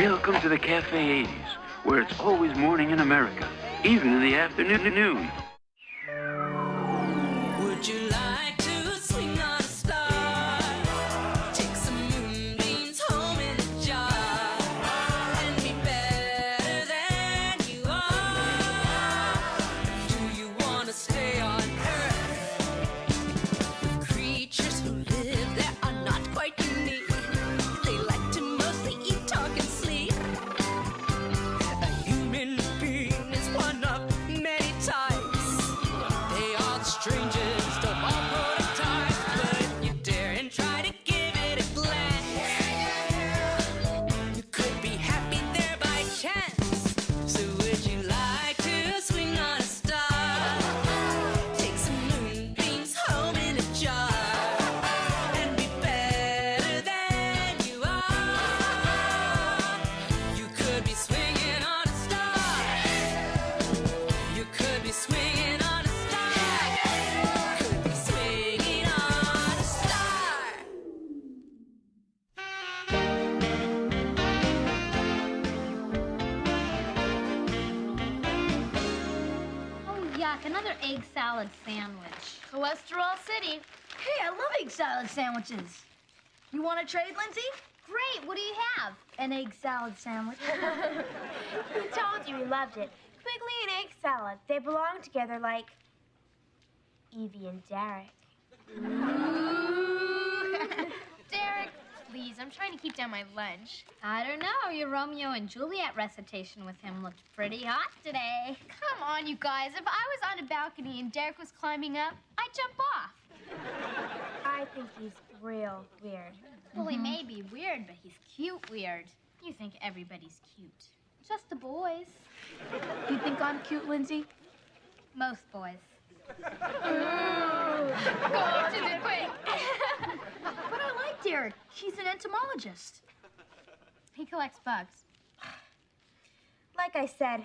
Welcome to the Cafe 80s, where it's always morning in America, even in the afternoon. Would you like to swing on a star? Take some moonbeams home in a jar and be better than you are. Do you want to stay on Earth with creatures who live there are not quite unique? They like to mostly eat, talk, and sleep. A human being is one of many types. They are the strangest of all prototypes, but if you dare and try to give it a glance, you could be happy there by chance. So would you like to swing on a star? Take some moonbeams home in a jar and be better than you are. You could be swinging on a star. You could be swinging on a star. Could be swinging on a star. Oh, yuck, another egg salad sandwich. Cholesterol City. Hey, I love egg salad sandwiches. You want to trade, Lindsay? Great, what do you have? An egg salad sandwich. Who told you he loved it? Quigley and egg salad. They belong together like Evie and Derek. Derek, please, I'm trying to keep down my lunch. I don't know, your Romeo and Juliet recitation with him looked pretty hot today. Come on, you guys. If I was on a balcony and Derek was climbing up, I'd jump off. I think he's real weird. Well, he may be weird, but he's cute weird. You think everybody's cute. Just the boys. You think I'm cute, Lindsay? Most boys. Go to the quick. But I like Derek. He's an entomologist. He collects bugs. Like I said,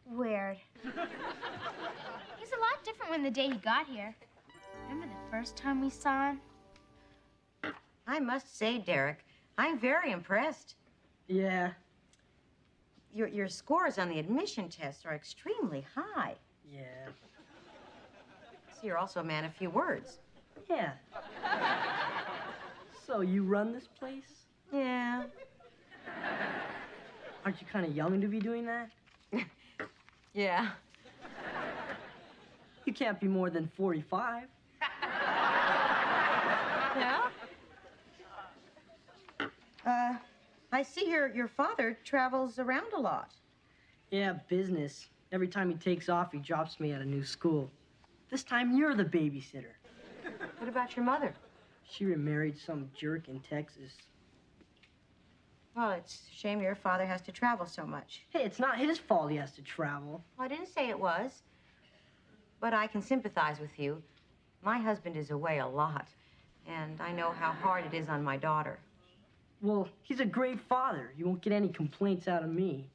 weird. He's a lot different when the day he got here. Remember the first time we saw him? I must say, Derek, I'm very impressed. Yeah, Your scores on the admission test are extremely high. yeah, So you're also a man of few words. yeah. So you run this place? Yeah. Aren't you kind of young to be doing that? Yeah. You can't be more than 45. Yeah? I see your father travels around a lot. Yeah, business. Every time he takes off, he drops me at a new school. This time you're the babysitter. What about your mother? She remarried some jerk in Texas. Well, it's a shame your father has to travel so much. Hey, it's not his fault he has to travel. Well, I didn't say it was. But I can sympathize with you. My husband is away a lot, and I know how hard it is on my daughter. Well, he's a great father. You won't get any complaints out of me.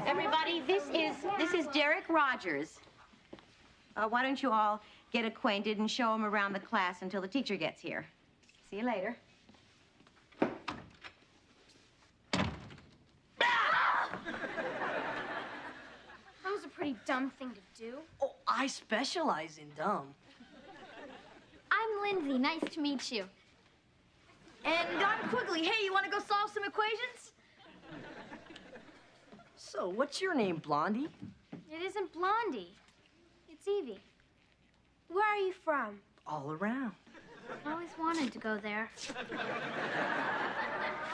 Everybody, this is Derek Rogers. Why don't you all get acquainted and show him around the class until the teacher gets here? See you later. That was a pretty dumb thing to do. Oh, I specialize in dumb. I'm Lindsay, nice to meet you. And I'm Quigley. Hey, you want to go solve some equations? So, what's your name, Blondie? It isn't Blondie. It's Evie. Where are you from? All around. I always wanted to go there.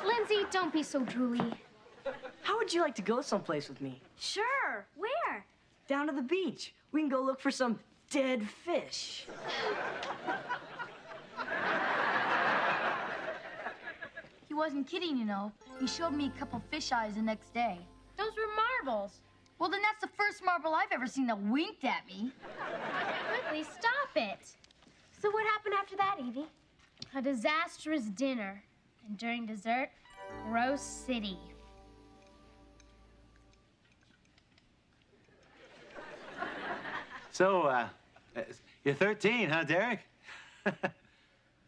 Lindsay, don't be so drooly. How would you like to go someplace with me? Sure. Where? Down to the beach. We can go look for some dead fish. He wasn't kidding, you know. He showed me a couple fish eyes the next day. Those were marbles. Well, then that's the first marble I've ever seen that winked at me. Quigley, stop it. So what happened after that, Evie? A disastrous dinner. And during dessert, Gross City. So, you're 13, huh, Derek?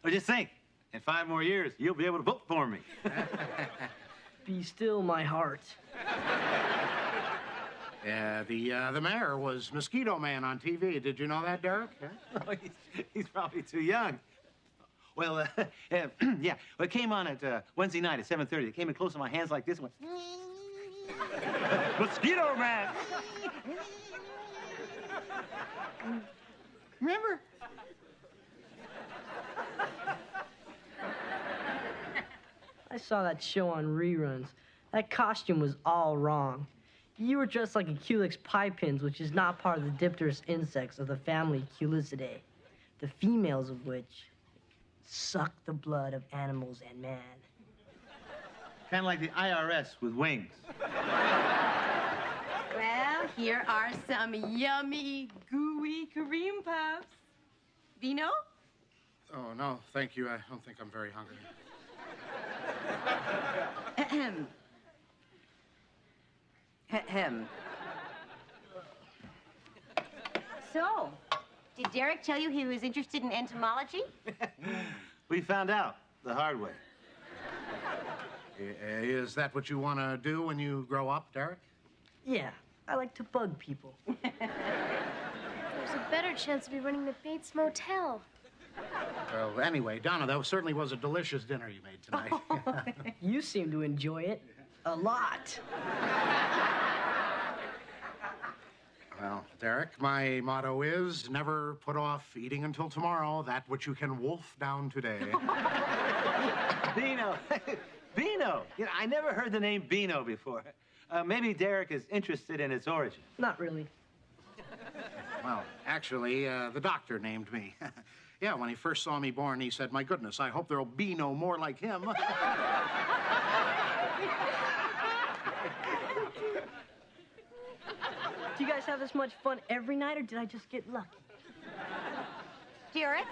Well, just think, in 5 more years, you'll be able to vote for me. Be still my heart. Yeah, the mayor was Mosquito Man on TV. Did you know that, Derek? Oh, he's probably too young. Well, yeah. Well, it came on at Wednesday night at 7:30. It came in close to my hands like this and went, Mosquito Man! Remember? I saw that show on reruns. That costume was all wrong. You were dressed like a Culex pie pins, which is not part of the dipterous insects of the family Culicidae, the females of which suck the blood of animals and man. Kind of like the IRS with wings. Well, here are some yummy, gooey cream puffs. Vino? Oh, no, thank you. I don't think I'm very hungry. Ahem. Ahem. So, did Derek tell you he was interested in entomology? We found out the hard way. Is that what you want to do when you grow up, Derek? Yeah, I like to bug people. There's a better chance of me running the Bates Motel. Well, anyway, Donna, that certainly was a delicious dinner you made tonight. You seem to enjoy it a lot. Well, Derek, my motto is never put off eating until tomorrow that which you can wolf down today. Beano. Beano. You know, I never heard the name Beano before. Maybe Derek is interested in its origin. Not really. Well, actually, the doctor named me. Yeah, when he first saw me born, he said, "My goodness, I hope there'll be no more like him." Do you guys have this much fun every night, or did I just get lucky? Derek,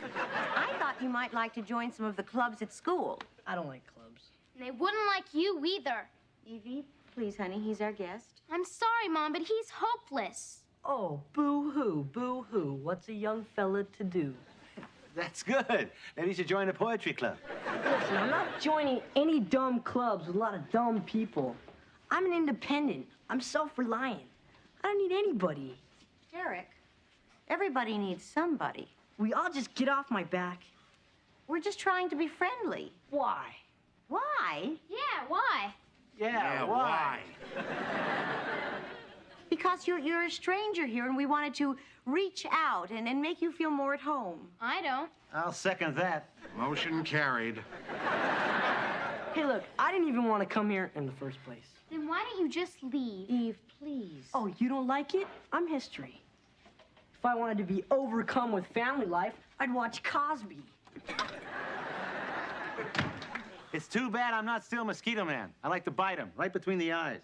I thought you might like to join some of the clubs at school. I don't like clubs. And they wouldn't like you either. Evie, please, honey, he's our guest. I'm sorry, Mom, but he's hopeless. Oh, boo-hoo, boo-hoo. What's a young fella to do? That's good. Maybe you should join a poetry club. Listen, I'm not joining any dumb clubs with a lot of dumb people. I'm an independent. I'm self-reliant. I don't need anybody. Derek, everybody needs somebody. We all just get off my back. We're just trying to be friendly. Why? Why? Yeah, why? Yeah, why? Because you're a stranger here, and we wanted to reach out and make you feel more at home. I don't. I'll second that. Motion carried. Hey, look, I didn't even want to come here in the first place. Then why don't you just leave? Eve, please. Oh, you don't like it? I'm history. If I wanted to be overcome with family life, I'd watch Cosby. It's too bad I'm not still Mosquito Man. I like to bite him right between the eyes.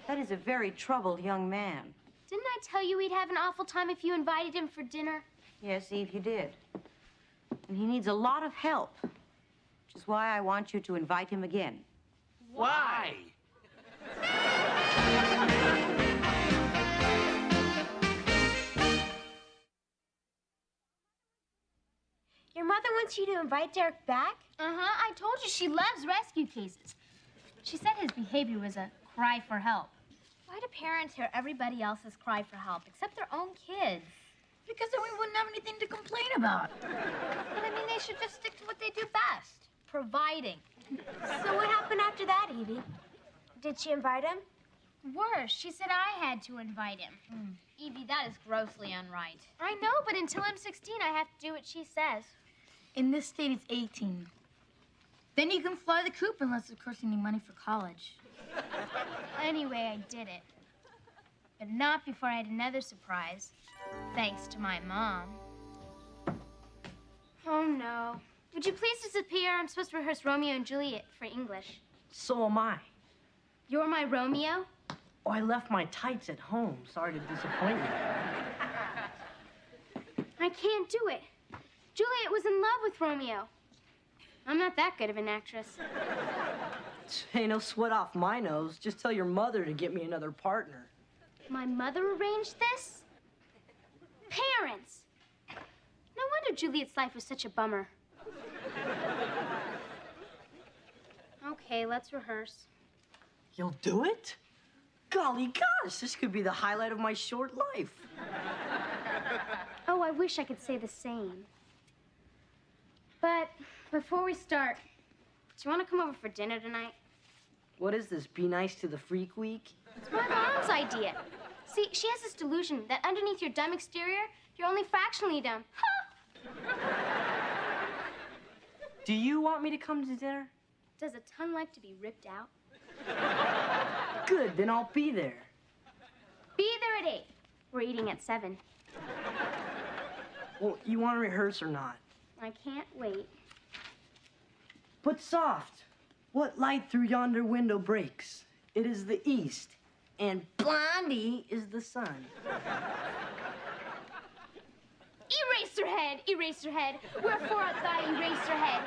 That is a very troubled young man. Didn't I tell you he'd have an awful time if you invited him for dinner? Yes, Eve, you did. And he needs a lot of help, which is why I want you to invite him again. Why? Your mother wants you to invite Derek back? Uh-huh. I told you she loves rescue cases. She said his behavior was a cry for help. Why do parents hear everybody else's cry for help, except their own kids? Because then we wouldn't have anything to complain about. But I mean, they should just stick to what they do best, providing. So what happened after that, Evie? Did she invite him? Worse, she said I had to invite him. Evie, that is grossly unright. I know, but until I'm 16, I have to do what she says. In this state, it's 18. Then you can fly the coop unless, of course, you need money for college. Anyway, I did it. But not before I had another surprise, thanks to my mom. Oh, no. Would you please disappear? I'm supposed to rehearse Romeo and Juliet for English. So am I. You're my Romeo? Oh, I left my tights at home. Sorry to disappoint you. I can't do it. Juliet was in love with Romeo. I'm not that good of an actress. Hey, no sweat off my nose. Just tell your mother to get me another partner. My mother arranged this? Parents! No No wonder Juliet's life was such a bummer. Okay, let's rehearse. You'll do it? Golly gosh, this could be the highlight of my short life. Oh, I wish I could say the same. But before we start, do you want to come over for dinner tonight? What is this, Be Nice to the Freak Week? It's my mom's idea. See, she has this delusion that underneath your dumb exterior, you're only fractionally dumb. Do you want me to come to dinner? Does a tongue like to be ripped out? Good, then I'll be there. Be there at 8. We're eating at 7. Well, you want to rehearse or not? I can't wait. But soft. What light through yonder window breaks? It is the east, and Blondie is the sun. Eraserhead, Eraserhead, wherefore art thou Eraserhead?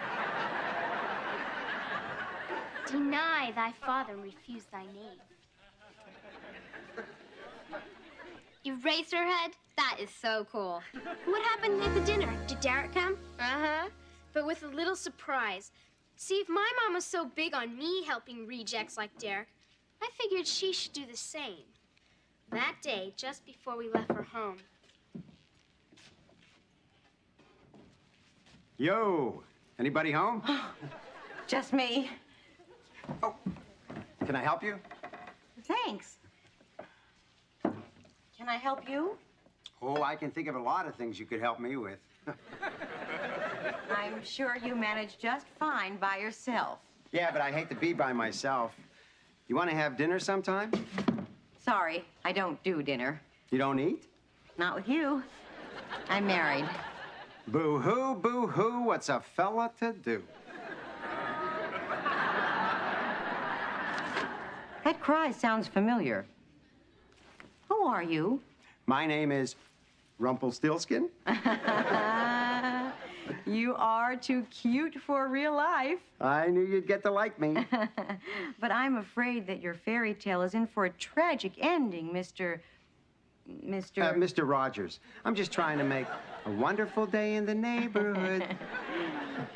Deny thy father and refuse thy name. Eraserhead? That is so cool. What happened at the dinner? Did Derek come? Uh-huh, but with a little surprise. See, if my mom was so big on me helping rejects like Derek, I figured she should do the same. That day, just before we left for home. Yo, anybody home? Just me. Oh, can I help you? Thanks. Can I help you? Oh, I can think of a lot of things you could help me with. I'm sure you manage just fine by yourself. Yeah, but I hate to be by myself. You want to have dinner sometime? Sorry, I don't do dinner. You don't eat? Not with you. I'm married. Boo-hoo, boo-hoo, what's a fella to do? That cry sounds familiar. Who are you? My name is Rumpelstiltskin. You are too cute for real life. I knew you'd get to like me. But I'm afraid that your fairy tale is in for a tragic ending, Mr. Mr. Rogers. I'm just trying to make a wonderful day in the neighborhood.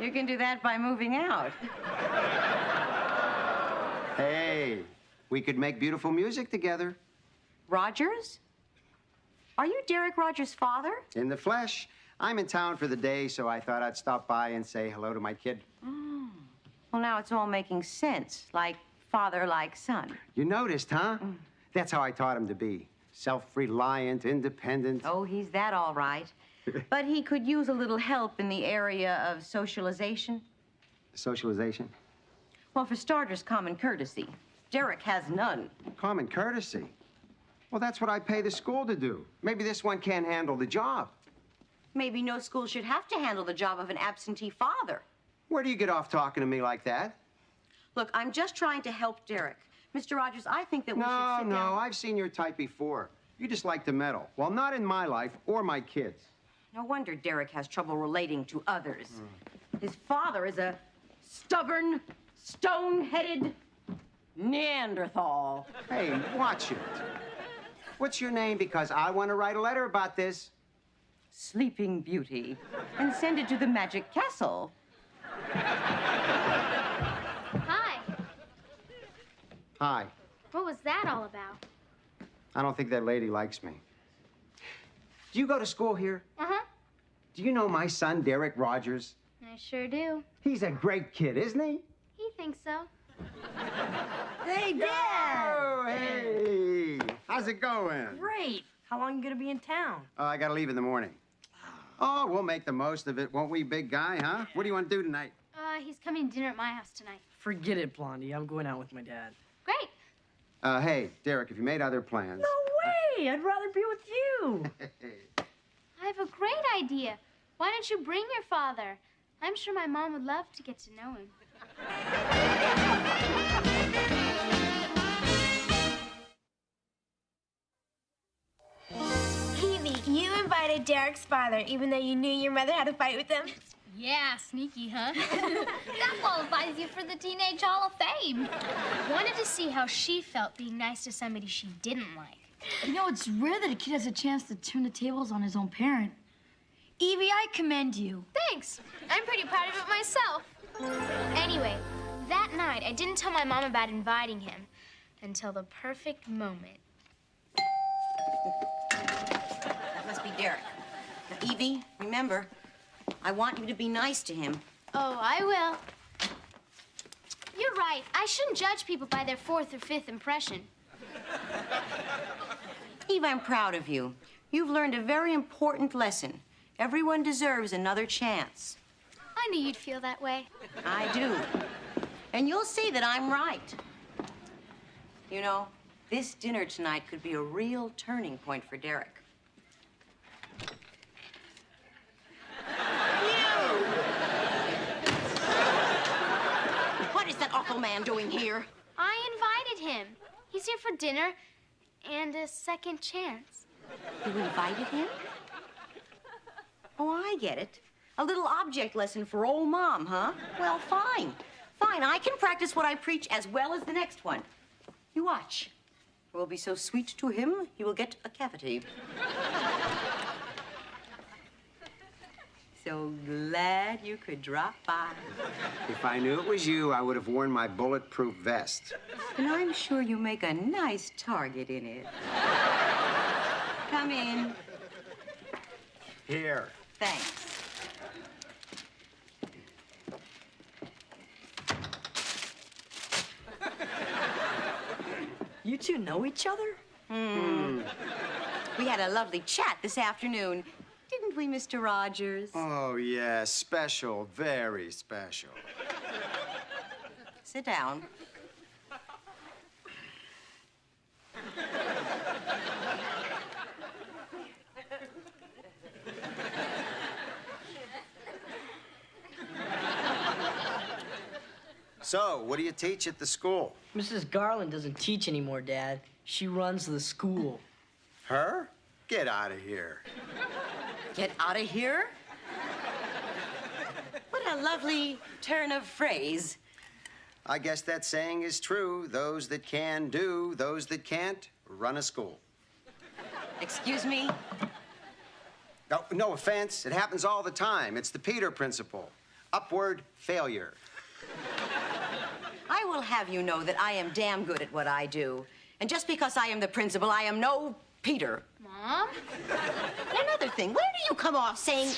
You can do that by moving out. Hey, we could make beautiful music together. Rogers? Are you Derek Rogers' father? In the flesh. I'm in town for the day, so I thought I'd stop by and say hello to my kid. Oh. Well, now it's all making sense, like father, like son. You noticed, huh? That's how I taught him to be. Self-reliant, independent. Oh, he's that all right. But he could use a little help in the area of socialization. Socialization? Well, for starters, common courtesy. Derek has none. Common courtesy? Well, that's what I pay the school to do. Maybe this one can't handle the job. Maybe no school should have to handle the job of an absentee father. Where do you get off talking to me like that? Look, I'm just trying to help Derek. Mr. Rogers, I think that we should sit down. No, I've seen your type before. You just like to meddle. Well, not in my life or my kids. No wonder Derek has trouble relating to others. His father is a stubborn, stone-headed Neanderthal. Hey, watch it. What's your name? Because I want to write a letter about this. Sleeping Beauty. And send it to the Magic Castle. Hi. Hi. What was that all about? I don't think that lady likes me. Do you go to school here? Uh-huh. Do you know my son, Derek Rogers? I sure do. He's a great kid, isn't he? He thinks so. Hey, Dad! Oh, hey! How's it going? Great. How long you gonna be in town? I gotta leave in the morning. Oh, we'll make the most of it, won't we, big guy, huh? What do you want to do tonight? He's coming to dinner at my house tonight. Forget it, Blondie. I'm going out with my dad. Great. Hey, Derek, have you made other plans? No way! I'd rather be with you. I have a great idea. Why don't you bring your father? I'm sure my mom would love to get to know him. Evie, you invited Derek's father, even though you knew your mother had a fight with him. Yeah, sneaky, huh? That qualifies you for the Teenage Hall of Fame. Wanted to see how she felt being nice to somebody she didn't like. You know, it's rare that a kid has a chance to turn the tables on his own parent. Evie, I commend you. Thanks. I'm pretty proud of it myself. Anyway, that night, I didn't tell my mom about inviting him until the perfect moment. That must be Derek. Now, Evie, remember, I want you to be nice to him. Oh, I will. You're right. I shouldn't judge people by their fourth or fifth impression. Eve, I'm proud of you. You've learned a very important lesson. Everyone deserves another chance. I knew you'd feel that way. I do. And you'll see that I'm right. You know, this dinner tonight could be a real turning point for Derek. What is that awful man doing here? I invited him. He's here for dinner and a second chance. You invited him? Oh, I get it. A little object lesson for old Mom, huh? Well, fine. Fine, I can practice what I preach as well as the next one. You watch. It will be so sweet to him, he will get a cavity. So glad you could drop by. If I knew it was you, I would have worn my bulletproof vest. And I'm sure you make a nice target in it. Come in. Here. Thanks. You two know each other? We had a lovely chat this afternoon, didn't we, Mr. Rogers? Oh, yeah, special, very special. Sit down. So, what do you teach at the school? Mrs. Garland doesn't teach anymore, Dad. She runs the school. Her? Get out of here. Get out of here? What a lovely turn of phrase. I guess that saying is true. Those that can do, those that can't run a school. Excuse me? No, no offense. It happens all the time. It's the Peter principle. Upward failure. I will have you know that I am damn good at what I do. And just because I am the principal, I am no Peter. Mom? And another thing, where do you come off saying...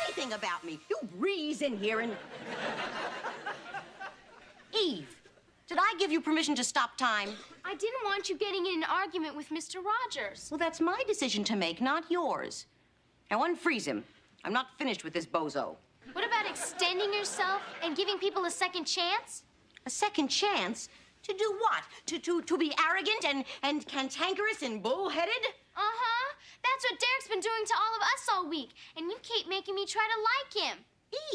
anything about me? You breeze in here and... Eve, did I give you permission to stop time? I didn't want you getting in an argument with Mr. Rogers. Well, that's my decision to make, not yours. Now, unfreeze him. I'm not finished with this bozo. What about extending yourself and giving people a second chance? A second chance? To do what? To be arrogant and cantankerous and bullheaded? Uh-huh. That's what Derek's been doing to all of us all week. And you keep making me try to like him.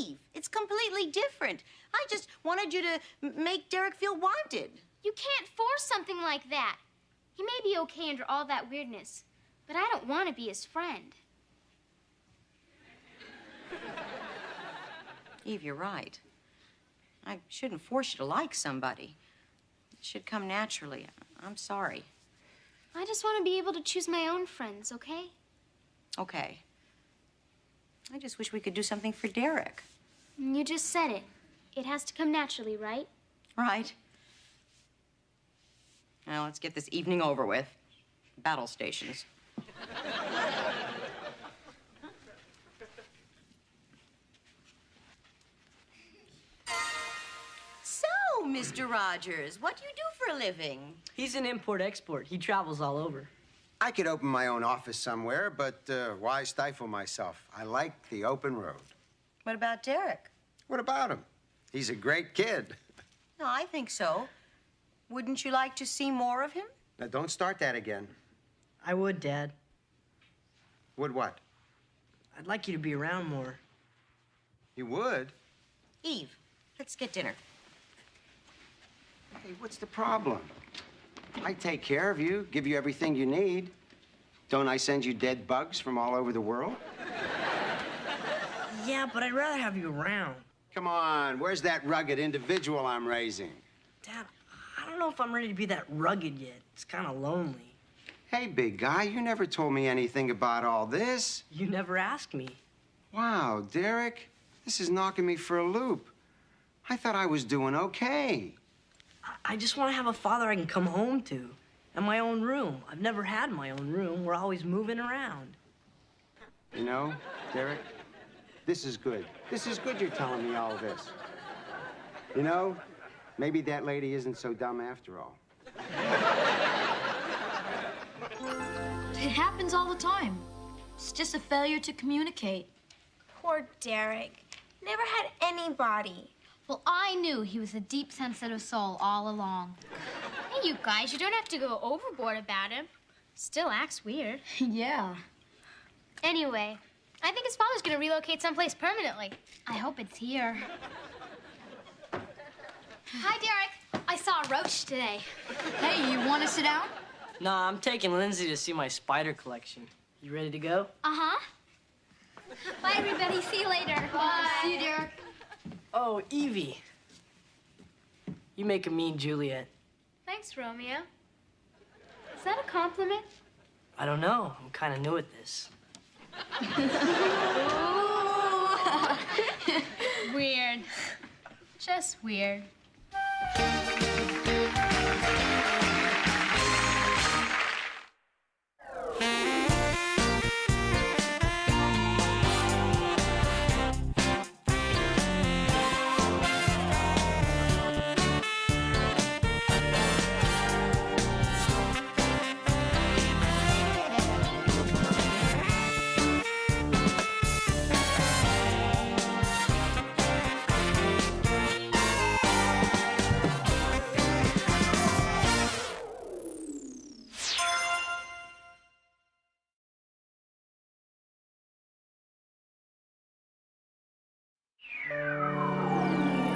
Eve, it's completely different. I just wanted you to make Derek feel wanted. You can't force something like that. He may be okay under all that weirdness, but I don't want to be his friend. Eve, you're right. I shouldn't force you to like somebody. It should come naturally. I'm sorry. I just want to be able to choose my own friends, okay? Okay. I just wish we could do something for Derek. You just said it. It has to come naturally, right? Right. Now, let's get this evening over with. Battle stations. So, Mr. Rogers, what do you do for a living? He's an import-export. He travels all over. I could open my own office somewhere, but why stifle myself? I like the open road. What about Derek? What about him? He's a great kid. No, I think so. Wouldn't you like to see more of him? Now, don't start that again. I would, Dad. Would what? I'd like you to be around more. You would? Eve, let's get dinner. Hey, what's the problem? I take care of you, give you everything you need. Don't I send you dead bugs from all over the world? Yeah, but I'd rather have you around. Come on, where's that rugged individual I'm raising? Dad, I don't don't know if I'm ready to be that rugged yet. It's kind of lonely. Hey, big guy, you never told me anything about all this. You never asked me. Wow, Derek, this is knocking me for a loop. I thought I was doing okay. I just want to have a father I can come home to. And my own room. I've never had my own room. We're always moving around. You know, Derek, this is good. This is good you're telling me all this. You know, maybe that lady isn't so dumb after all. It happens all the time. It's just a failure to communicate. Poor Derek. Never had anybody. Well, I knew he was a deep, sensitive soul all along. Hey, you guys, you don't have to go overboard about him. Still acts weird. Yeah. Anyway, I think his father's gonna relocate someplace permanently. I hope it's here. Hi, Derek. I saw a roach today. Hey, you want to sit down? Nah, I'm taking Lindsay to see my spider collection. You ready to go? Uh-huh. Bye, everybody. See you later. Bye. See you, Derek. Oh, Evie. You make a mean Juliet. Thanks, Romeo. Is that a compliment? I don't know. I'm kind of new at this. Weird. Just weird.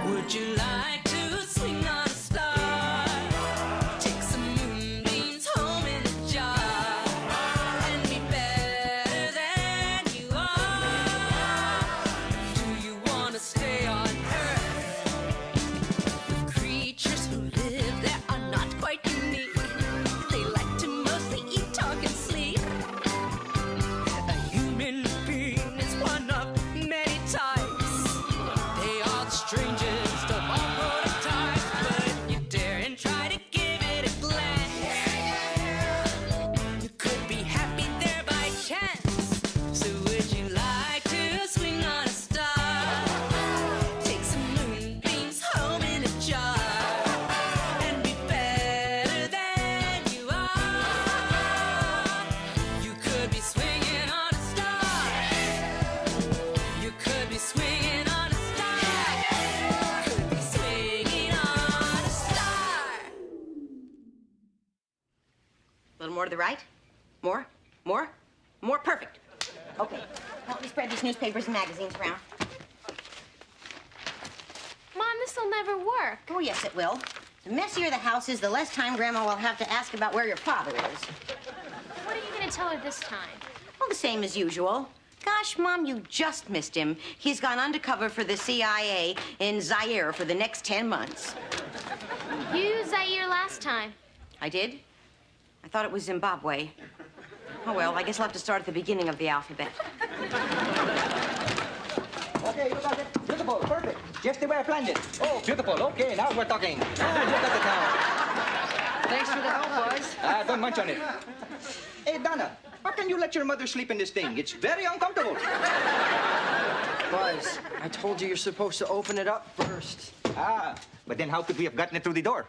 Would you like to swing on a star? Take some moonbeams home in a jar and be better than you are. Do you want to stay on Earth with creatures who live there are not quite unique? They like to mostly eat, talk, and sleep. A human being is one of many types. They are the strangest of all prototypes, but if you dare and try to give it a glance, you could be happy there by chance. So would you like to swing on a star? Take some moonbeams home in a jar and be better than you are. You could be swinging on a star. You could be swinging on a star. Could be swinging on a star. A little more to the right. More. More. More. Perfect. Okay. Now let me spread these newspapers and magazines around. Mom, this'll never work. Oh, yes, it will. The messier the house is, the less time Grandma will have to ask about where your father is. What are you gonna tell her this time? Well, the same as usual. Gosh, Mom, you just missed him. He's gone undercover for the CIA in Zaire for the next 10 months. You used Zaire last time. I did? I thought it was Zimbabwe. Oh, well, I guess I'll have to start at the beginning of the alphabet. Okay, look at it. Beautiful, perfect. Just the way I planned it. Oh, beautiful. Okay, now we're talking. Look at the town. Thanks for the help, boys. Don't munch on it. Hey, Donna, how can you let your mother sleep in this thing? It's very uncomfortable. Buzz, I told you you're supposed to open it up first. But then how could we have gotten it through the door?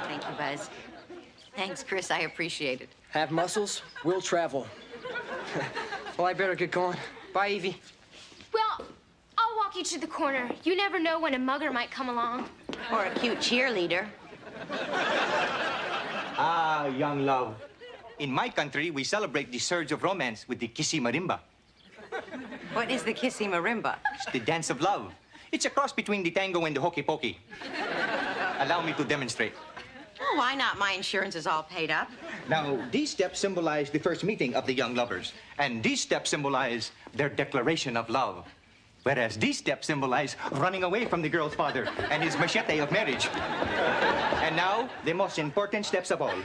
Thank you, Buzz. Thanks, Chris. I appreciate it. Have muscles, we'll travel. Well, I better get going. Bye, Evie. Well, I'll walk you to the corner. You never know when a mugger might come along. Or a cute cheerleader. Young love. In my country, we celebrate the surge of romance with the kissy marimba. What is the kissy marimba? It's the dance of love. It's a cross between the tango and the hokey pokey. Allow me to demonstrate. Oh, why not? My insurance is all paid up. Now, these steps symbolize the first meeting of the young lovers, and these steps symbolize their declaration of love. Whereas these steps symbolize running away from the girl's father and his machete of marriage. And now, the most important steps of all.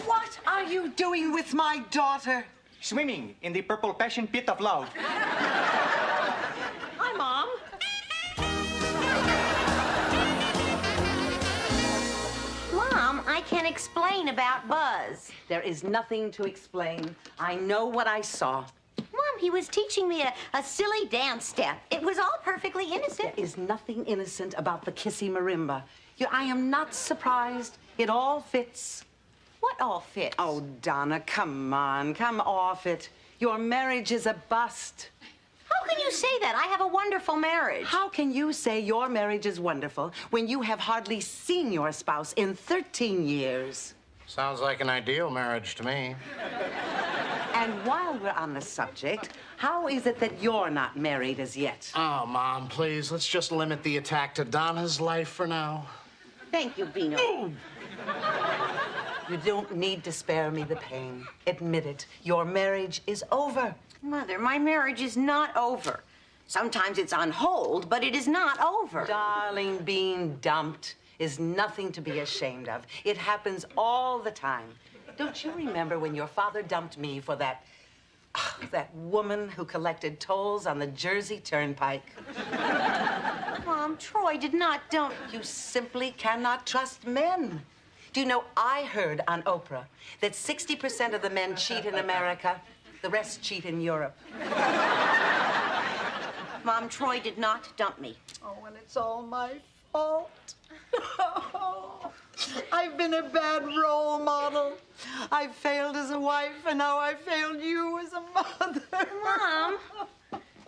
What are you doing with my daughter? Swimming in the purple passion pit of love. Hi, Mom. Mom, I can explain about Buzz. There is nothing to explain. I know what I saw. Mom, he was teaching me a silly dance step. It was all perfectly innocent. There is nothing innocent about the kissy marimba. I am not surprised. It all fits. What all fits? Oh, Donna, come on. Come off it. Your marriage is a bust. How can you say that? I have a wonderful marriage. How can you say your marriage is wonderful when you have hardly seen your spouse in 13 years? Sounds like an ideal marriage to me. And while we're on the subject, how is it that you're not married as yet? Oh, Mom, please, let's just limit the attack to Donna's life for now. Thank you, Bino. You don't need to spare me the pain. Admit it. Your marriage is over. Mother, my marriage is not over. Sometimes it's on hold, but it is not over. Darling, being dumped is nothing to be ashamed of. It happens all the time. Don't you remember when your father dumped me for that woman who collected tolls on the Jersey Turnpike? Mom, Troy did not dump. You simply cannot trust men. Do you know, I heard on Oprah that 60% of the men cheat in America, the rest cheat in Europe. Mom, Troy did not dump me. Oh, and it's all my fault. I've been a bad role model. I failed as a wife, and now I failed you as a mother. Mom,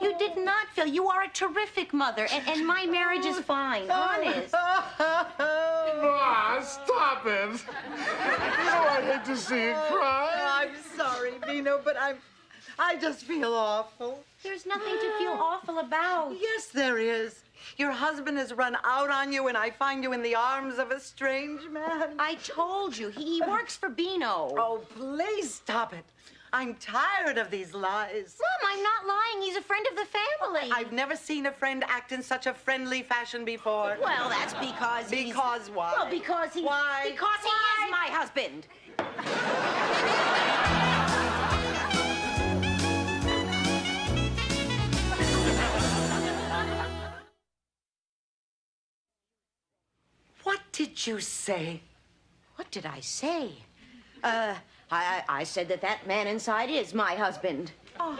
you did not fail. You are a terrific mother, and my marriage is fine, honest. Ah, stop it. I hate to see you cry. I'm sorry, Bino, but I just feel awful. There's nothing to feel awful about. Yes, there is. Your husband has run out on you, and I find you in the arms of a strange man. I told you, he works for Bino. Oh, please stop it. I'm tired of these lies. Mom, I'm not lying. He's a friend of the family. I've never seen a friend act in such a friendly fashion before. Well, that's because he's... Because why? Well, because he... Why? Because he is my husband. What did you say? What did I say? I said that man inside is my husband. Oh.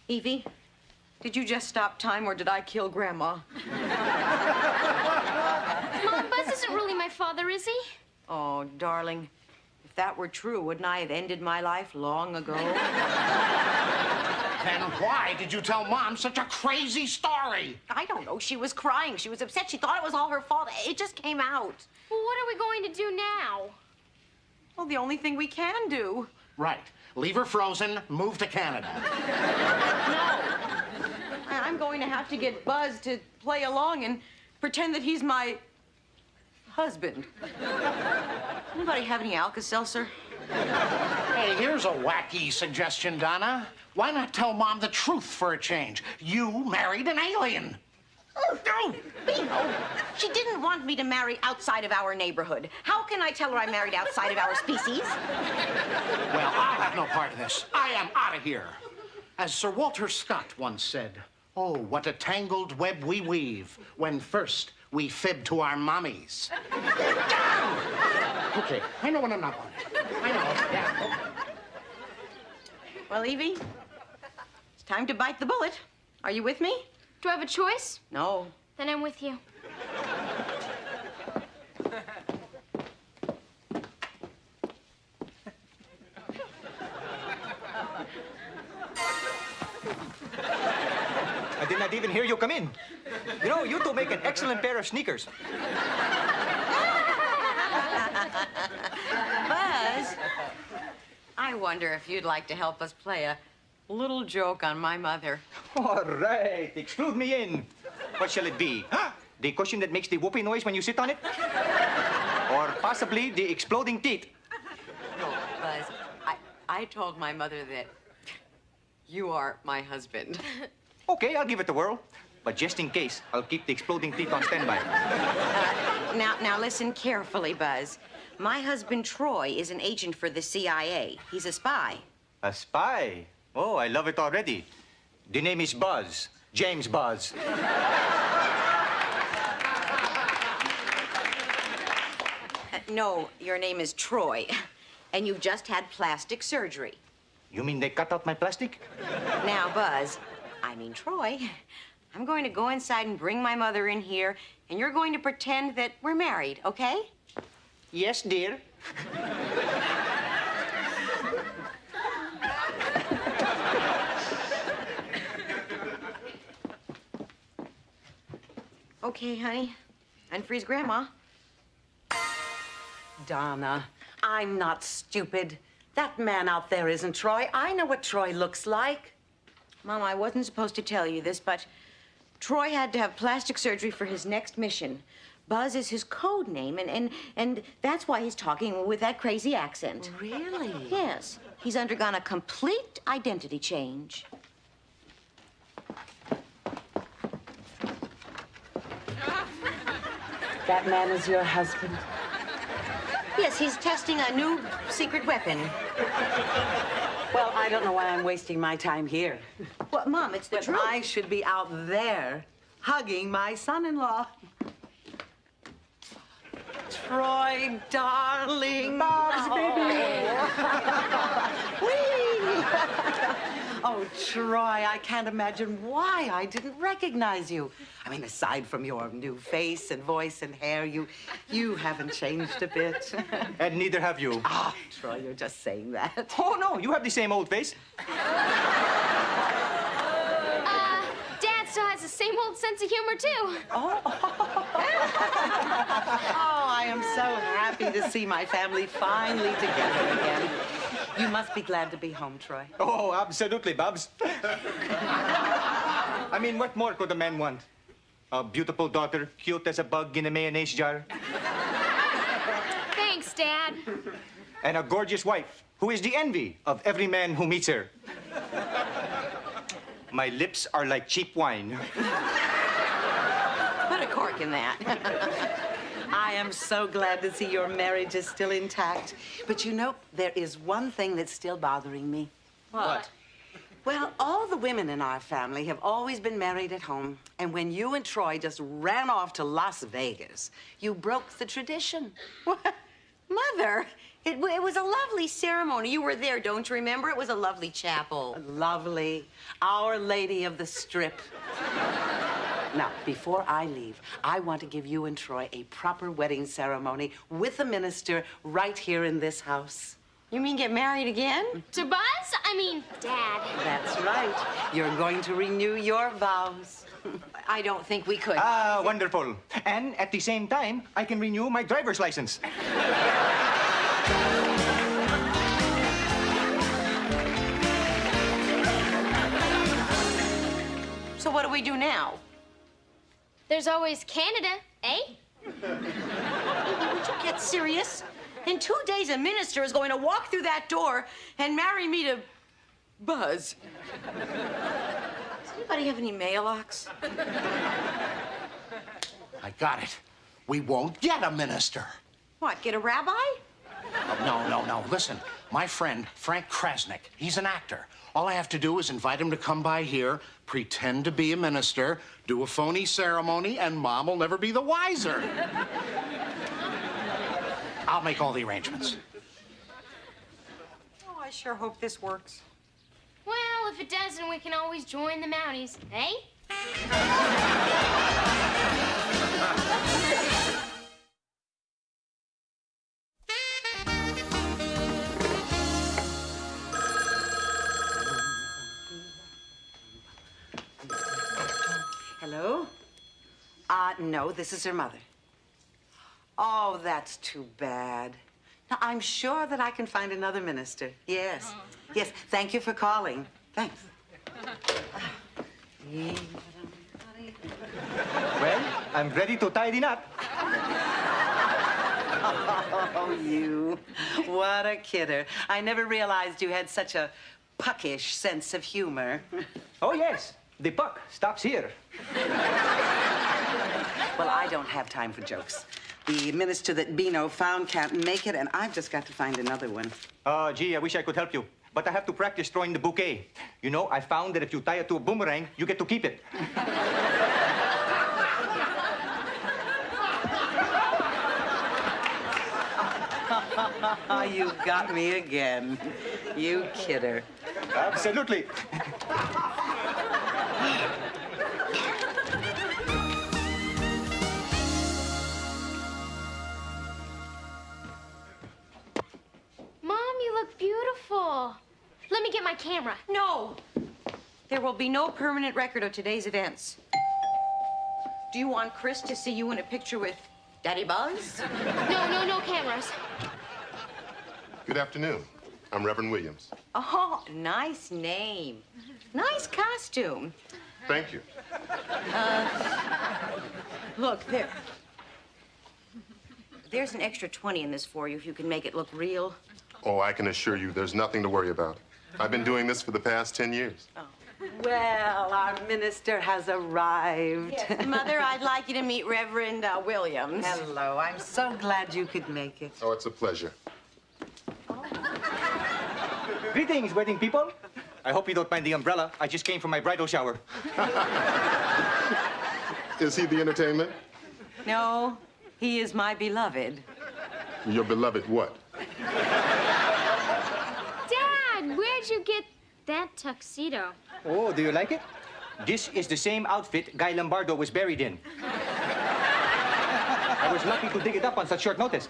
Evie, did you just stop time or did I kill Grandma? Mom, Buzz isn't really my father, is he? Oh, darling, if that were true, wouldn't I have ended my life long ago? Then why did you tell Mom such a crazy story? I don't know. She was crying. She was upset. She thought it was all her fault. It just came out. Well, what are we going to do now? Well, the only thing we can do. Right. Leave her frozen, move to Canada. No. I'm going to have to get Buzz to play along and pretend that he's my husband. Anybody have any Alka-Seltzer? Hey, here's a wacky suggestion, Donna. Why not tell Mom the truth for a change? You married an alien. Oh, no! Bino, she didn't want me to marry outside of our neighborhood. How can I tell her I married outside of our species? Well, I'll have no part of this. I am out of here. As Sir Walter Scott once said, oh, what a tangled web we weave when first we fib to our mommies. Okay, I know when I'm not on. I know, yeah. Well, Evie, it's time to bite the bullet. Are you with me? Do I have a choice? No. Then I'm with you. I did not even hear you come in. You know, you two make an excellent pair of sneakers. Buzz, I wonder if you'd like to help us play a little joke on my mother. All right, exclude me in. What shall it be? The cushion that makes the whoopee noise when you sit on it? Or possibly the exploding teeth? No, Buzz, I told my mother that you are my husband. Okay, I'll give it a whirl. But just in case, I'll keep the exploding teeth on standby. Now listen carefully, Buzz. My husband, Troy, is an agent for the CIA. He's a spy. A spy? Oh, I love it already. The name is Buzz. James Buzz. No, your name is Troy. And you've just had plastic surgery. You mean they cut out my plastic? Now, Buzz, I mean Troy, I'm going to go inside and bring my mother in here, and you're going to pretend that we're married, okay? Yes, dear. Okay, honey. Unfreeze Grandma. Donna, I'm not stupid. That man out there isn't Troy. I know what Troy looks like. Mom, I wasn't supposed to tell you this, but Troy had to have plastic surgery for his next mission. Buzz is his code name, and that's why he's talking with that crazy accent. Really? Yes. He's undergone a complete identity change. That man is your husband? Yes, he's testing a new secret weapon. Well, I don't know why I'm wasting my time here. Well, Mom, it's the But truth. I should be out there hugging my son-in-law. Troy, darling. Bob's baby. Oh, Troy, I can't imagine why I didn't recognize you. I mean, aside from your new face and voice and hair, you haven't changed a bit. And neither have you. Ah, Troy, you're just saying that. Oh, no, you have the same old face. Dad still has the same old sense of humor, too. Oh, I am so happy to see my family finally together again. You must be glad to be home, Troy. Oh, absolutely, Babs. I mean, what more could a man want? A beautiful daughter, cute as a bug in a mayonnaise jar. Thanks, Dad. And a gorgeous wife, who is the envy of every man who meets her. My lips are like cheap wine. Put a cork in that. I am so glad to see your marriage is still intact. But you know, there is one thing that's still bothering me. What? Well, all the women in our family have always been married at home. And when you and Troy just ran off to Las Vegas, you broke the tradition. What? Mother, it was a lovely ceremony. You were there, don't you remember? It was a lovely chapel. Lovely. Our Lady of the Strip. Now, before I leave, I want to give you and Troy a proper wedding ceremony with the minister right here in this house. You mean get married again? To Buzz? I mean, Dad. That's right. You're going to renew your vows. I don't think we could. Ah, wonderful. And at the same time, I can renew my driver's license. So what do we do now? There's always Canada, eh? Would you get serious? In 2 days, a minister is going to walk through that door and marry me to Buzz. Does anybody have any mail-ox? I got it. We won't get a minister. What, get a rabbi? Oh, no. Listen, my friend, Frank Krasnick, he's an actor. All I have to do is invite him to come by here, pretend to be a minister, do a phony ceremony, and Mom will never be the wiser. I'll make all the arrangements. Oh, I sure hope this works. Well, if it doesn't, we can always join the Mounties, eh? Hello? No, this is her mother. Oh, that's too bad. Now, I'm sure that I can find another minister. Yes. Yes, thank you for calling. Thanks. Well, I'm ready to tie the knot. Oh, you. What a kidder. I never realized you had such a puckish sense of humor. Oh, yes. The puck stops here. Well, I don't have time for jokes. The minister that Bino found can't make it, and I've just got to find another one. Gee, I wish I could help you. But I have to practice throwing the bouquet. You know, I found that if you tie it to a boomerang, you get to keep it. You got me again. You kidder. Absolutely. Mom, you look beautiful. Let me get my camera. No. There will be no permanent record of today's events. Do you want Chris to see you in a picture with Daddy Buzz? No cameras. Good afternoon. I'm Reverend Williams. Oh, nice name. Nice costume. Thank you. Look, there's an extra 20 in this for you if you can make it look real. Oh, I can assure you there's nothing to worry about. I've been doing this for the past 10 years. Oh. Well, our minister has arrived. Yes, Mother, I'd like you to meet Reverend Williams. Hello. I'm so glad you could make it. Oh, it's a pleasure. Greetings, wedding people. I hope you don't mind the umbrella. I just came from my bridal shower. Is he the entertainment? No, he is my beloved. Your beloved what? Dad, where'd you get that tuxedo? Oh, do you like it? This is the same outfit Guy Lombardo was buried in. I was lucky to dig it up on such short notice.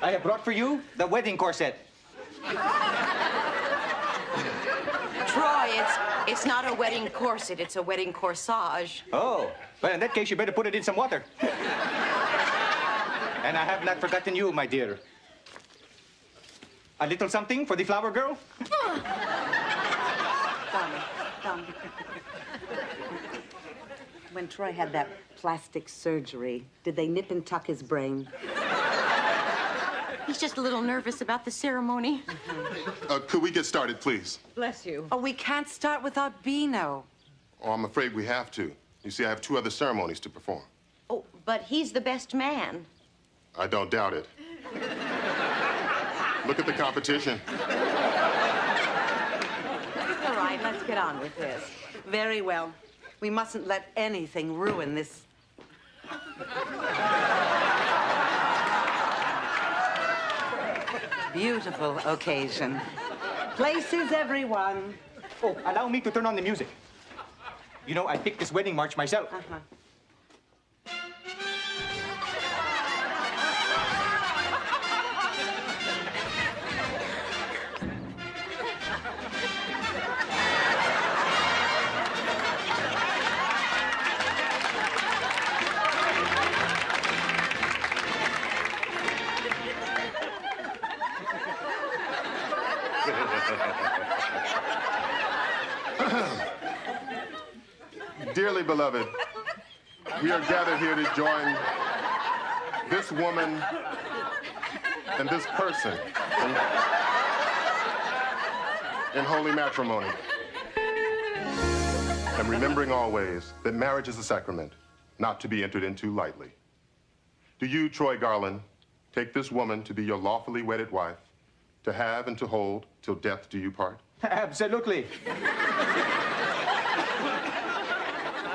I have brought for you the wedding corset. Troy, it's not a wedding corset, it's a wedding corsage. Oh, well, in that case, you better put it in some water. And I have not forgotten you, my dear. A little something for the flower girl? Dumb. When Troy had that plastic surgery, did they nip and tuck his brain? He's just a little nervous about the ceremony. Could we get started, please? Bless you. Oh, we can't start without Bino. Oh, I'm afraid we have to. You see, I have 2 other ceremonies to perform. Oh, but he's the best man. I don't doubt it. Look at the competition. All right, let's get on with this. Very well. We mustn't let anything ruin this. Beautiful occasion. Places, everyone. Oh, allow me to turn on the music. You know, I picked this wedding march myself. Dearly beloved, we are gathered here to join this woman and this person in holy matrimony. And remembering always that marriage is a sacrament, not to be entered into lightly. Do you, Troy Garland, take this woman to be your lawfully wedded wife, to have and to hold till death do you part? Absolutely.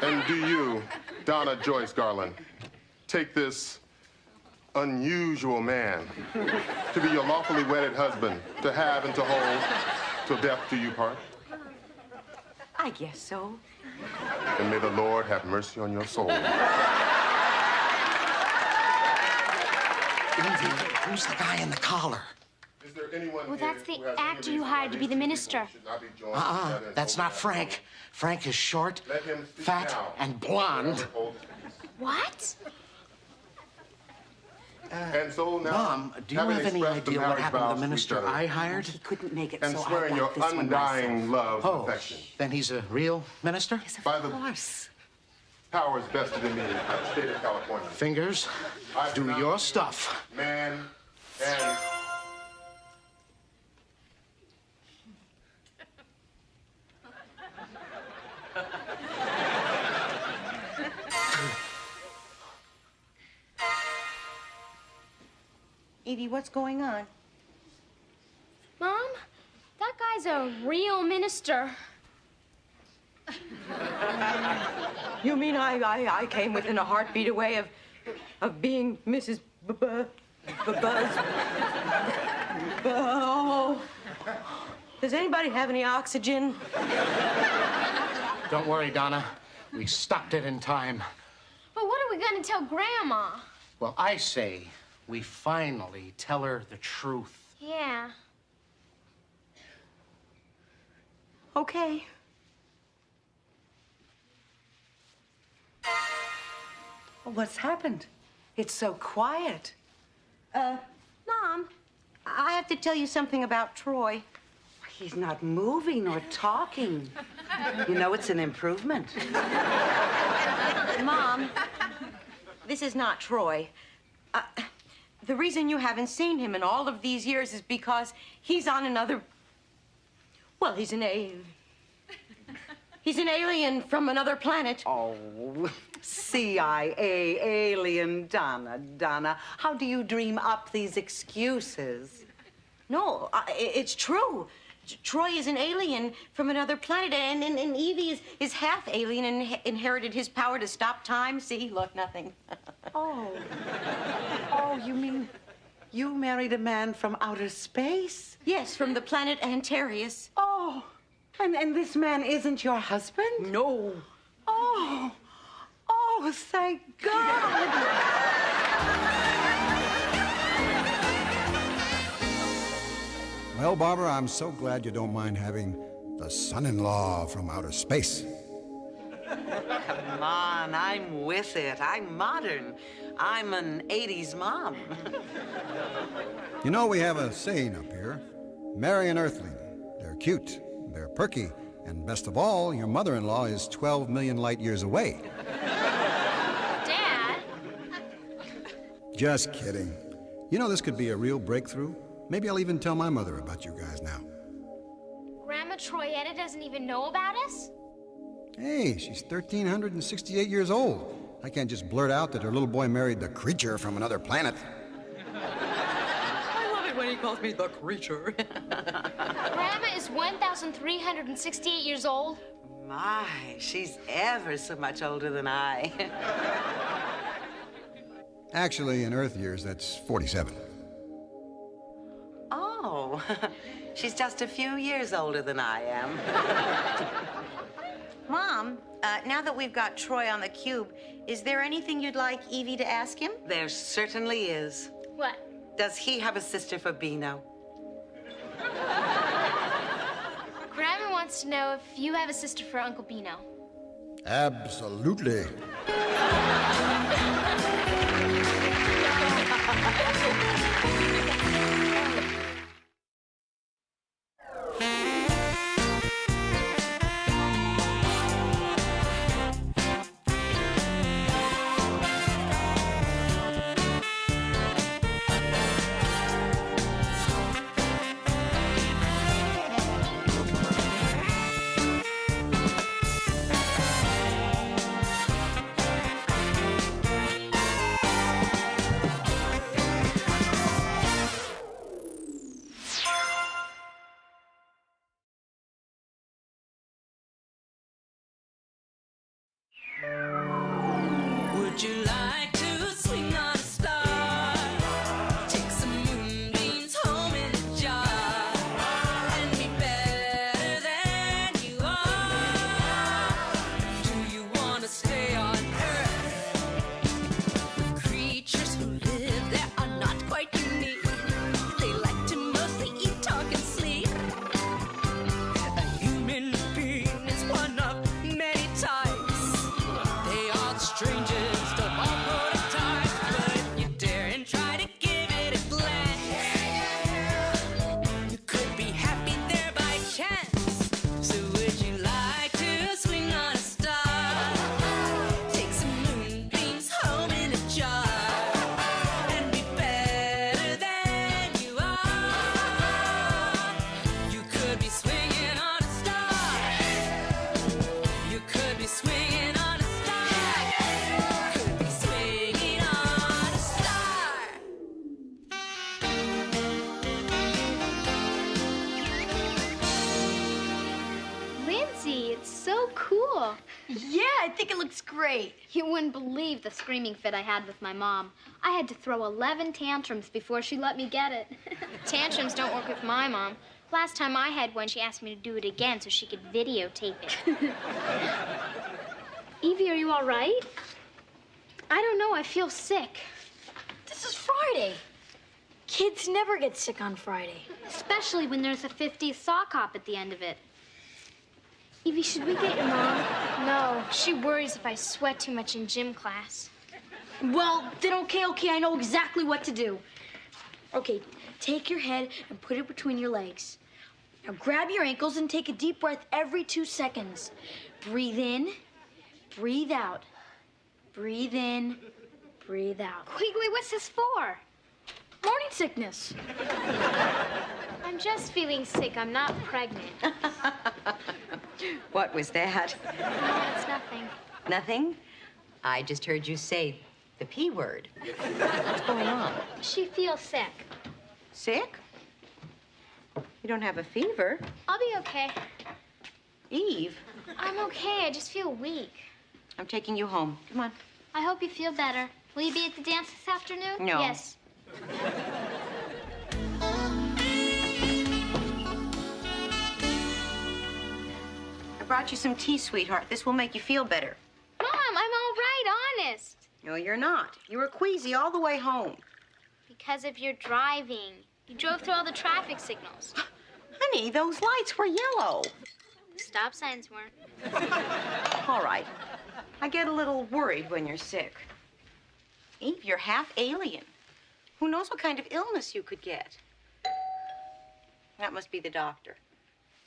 And do you, Donna Joyce Garland, take this unusual man to be your lawfully wedded husband, to have and to hold till death do you part? I guess so. And may the Lord have mercy on your soul. Who's the guy in the collar? Is there anyone Well, here that's the who has actor any you hired to be the reason minister. should not be joined together in That's holy not Frank. matrimony? Frank is short, Let him speak fat, now. and blonde. What? And so now, Mom, do you having have any expressed the idea what marriage happened to vows the minister each other, I hired? He couldn't make it, and so I swearing your got this one undying myself. love and affection. Then he's a real minister? Yes, By of the course. powers vested in me by the state of California. Fingers, I do pronounce your stuff. Man and... Evie, what's going on? Mom, that guy's a real minister. You mean I came within a heartbeat away of being Mrs. Buzz? Oh. Does anybody have any oxygen? Don't worry, Donna. We stopped it in time. But what are we gonna tell Grandma? Well, I say we finally tell her the truth. Yeah. Okay. What's happened? It's so quiet. Mom, I have to tell you something about Troy. He's not moving or talking. You know, it's an improvement. Mom, this is not Troy. The reason you haven't seen him in all of these years is because he's on another... Well, he's an alien from another planet. Oh, CIA alien, Donna. How do you dream up these excuses? No, it's true. Troy is an alien from another planet, and Evie is half alien and inherited his power to stop time. See, look, nothing. Oh, you mean you married a man from outer space? Yes, from the planet Antarius. Oh, and this man isn't your husband? No. Oh, thank God. Well, Barbara, I'm so glad you don't mind having the son-in-law from outer space. Come on, I'm with it. I'm modern. I'm an 80s mom. You know, we have a saying up here. Marry an earthling. They're cute, they're perky, and best of all, your mother-in-law is 12 million light years away. Dad? Just kidding. You know, this could be a real breakthrough. Maybe I'll even tell my mother about you guys now. Grandma Troyetta doesn't even know about us? Hey, she's 1,368 years old. I can't just blurt out that her little boy married the creature from another planet. I love it when he calls me the creature. Grandma is 1,368 years old. My, she's ever so much older than I. Actually, in Earth years, that's 47. Oh, she's just a few years older than I am. Mom, now that we've got Troy on the cube, is there anything you'd like Evie to ask him? There certainly is. What? Does he have a sister for Bino? Grandma wants to know if you have a sister for Uncle Bino. Absolutely. Would you like to swing on a star? Take some moonbeams home in a jar and be better than you are. Do you want to stay on Earth with creatures who live there are not quite unique? They like to mostly eat, talk, and sleep. A human being is one of many types. They are the strangest of all prototypes. Yeah, I think it looks great. You wouldn't believe the screaming fit I had with my mom. I had to throw 11 tantrums before she let me get it. Tantrums don't work with my mom. Last time I had one, she asked me to do it again so she could videotape it. Evie, are you all right? I don't know. I feel sick. This is Friday. Kids never get sick on Friday. Especially when there's a 50s sock hop at the end of it. Evie, should we get your mom? No. She worries if I sweat too much in gym class. Well, then okay, I know exactly what to do. Okay, take your head and put it between your legs. Now grab your ankles and take a deep breath every 2 seconds. Breathe in, breathe out. Breathe in, breathe out. Quigley, what's this for? Morning sickness. I'm just feeling sick. I'm not pregnant. What was that? No, it's nothing. Nothing? I just heard you say the P word. What's going on? She feels sick. Sick? You don't have a fever. I'll be okay. Eve, I'm okay. I just feel weak. I'm taking you home. Come on. I hope you feel better. Will you be at the dance this afternoon? No. Yes. I brought you some tea, sweetheart. This will make you feel better. Mom, I'm all right, honest. No, you're not. You were queasy all the way home. Because of your driving. You drove through all the traffic signals. Honey, those lights were yellow. The stop signs weren't. All right. I get a little worried when you're sick. Eve, you're half alien. Who knows what kind of illness you could get? That must be the doctor.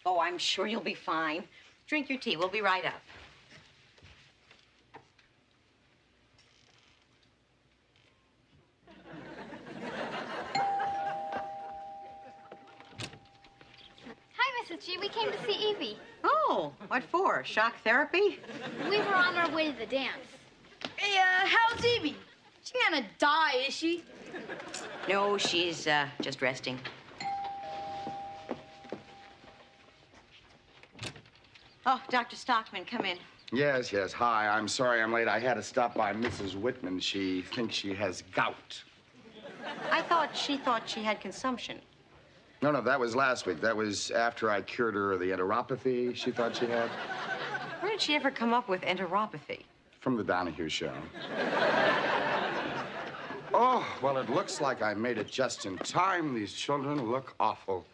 Oh, I'm sure you'll be fine. Drink your tea. We'll be right up. Hi, Mrs. G. We came to see Evie. Oh, what for? Shock therapy? We were on our way to the dance. Hey, how's Evie? She ain't gonna die, is she? No, she's just resting. Oh, Dr. Stockman, come in. Yes, yes. Hi, I'm sorry I'm late. I had to stop by Mrs. Whitman. She thinks she has gout. I thought she had consumption. No, that was last week. That was after I cured her of the enteropathy she thought she had. Where did she ever come up with enteropathy? From the Donahue show. Oh, well, it looks like I made it just in time. These children look awful.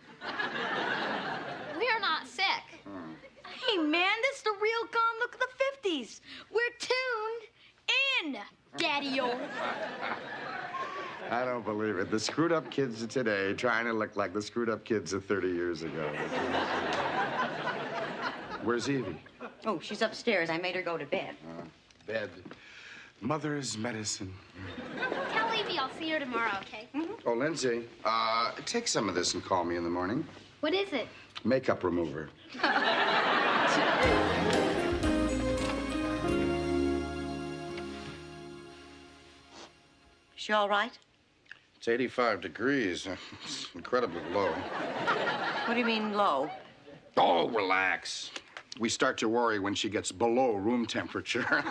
We're not sick. Hey, man, this is the real gone look of the 50s. We're tuned in, Daddy-o. I don't believe it. The screwed-up kids of today trying to look like the screwed-up kids of 30 years ago. Where's Evie? Oh, she's upstairs. I made her go to bed. Bed. Mother's medicine. Tell Evie I'll see her tomorrow, okay? Oh, Lindsay, take some of this and call me in the morning. What is it? Makeup remover. She all right? It's 85 degrees. It's incredibly low. What do you mean low? Oh, relax. We start to worry when she gets below room temperature.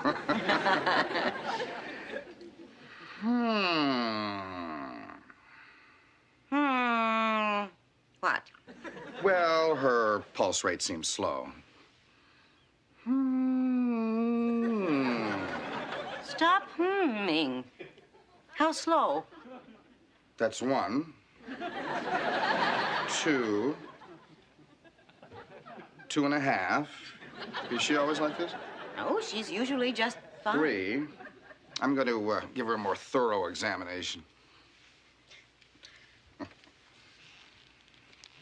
What? Well, her pulse rate seems slow. Stop humming. How slow? That's 1. 2. 2.5. Is she always like this? No, she's usually just fine. 3. I'm going to give her a more thorough examination.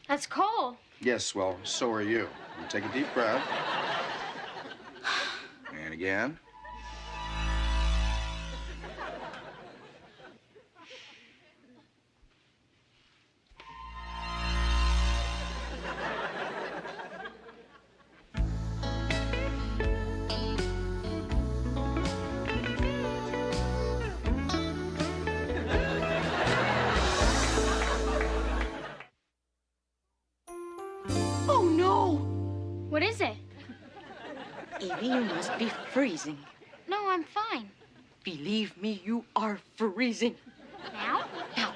That's cold. Yes, well, so are you. You take a deep breath. And again. Oh, no. What is it? Evie, you must be freezing. No, I'm fine. Believe me, you are freezing. Now? Now.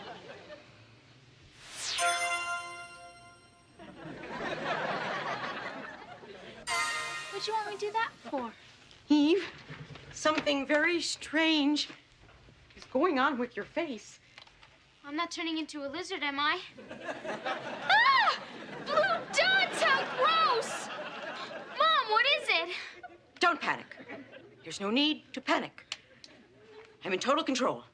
What'd you want me to do that for? Eve, something very strange is going on with your face. I'm not turning into a lizard, am I? Ah! Blue dots! How gross! Mom, what is it? Don't panic. There's no need to panic. I'm in total control.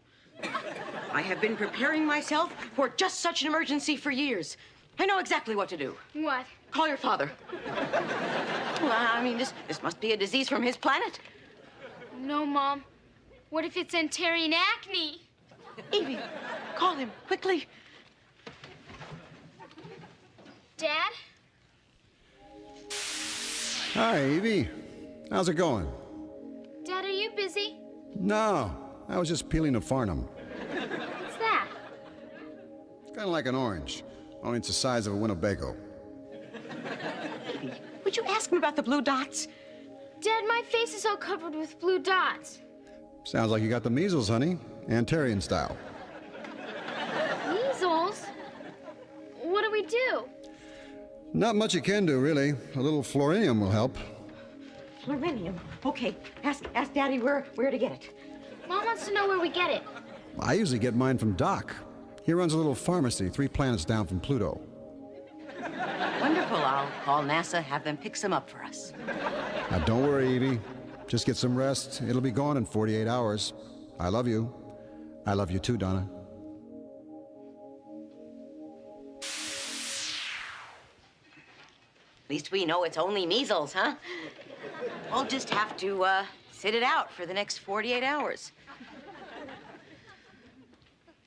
I have been preparing myself for just such an emergency for years. I know exactly what to do. What? Call your father. Well, I mean, this must be a disease from his planet. No, Mom. What if it's Antarian acne? Evie, call him, quickly. Dad? Hi, Evie. How's it going? Dad, are you busy? No, I was just peeling a Farnham. What's that? It's kind of like an orange, only it's the size of a Winnebago. Evie, would you ask him about the blue dots? Dad, my face is all covered with blue dots. Sounds like you got the measles, honey. Antarian style. Measles? What do we do? Not much you can do, really. A little fluorinium will help. Fluorinium? Okay, ask Daddy where to get it. Mom wants to know where we get it. I usually get mine from Doc. He runs a little pharmacy 3 planets down from Pluto. Wonderful. I'll call NASA, have them pick some up for us. Now, don't worry, Evie. Just get some rest. It'll be gone in 48 hours. I love you. I love you too, Donna. At least we know it's only measles, huh? We'll just have to sit it out for the next 48 hours.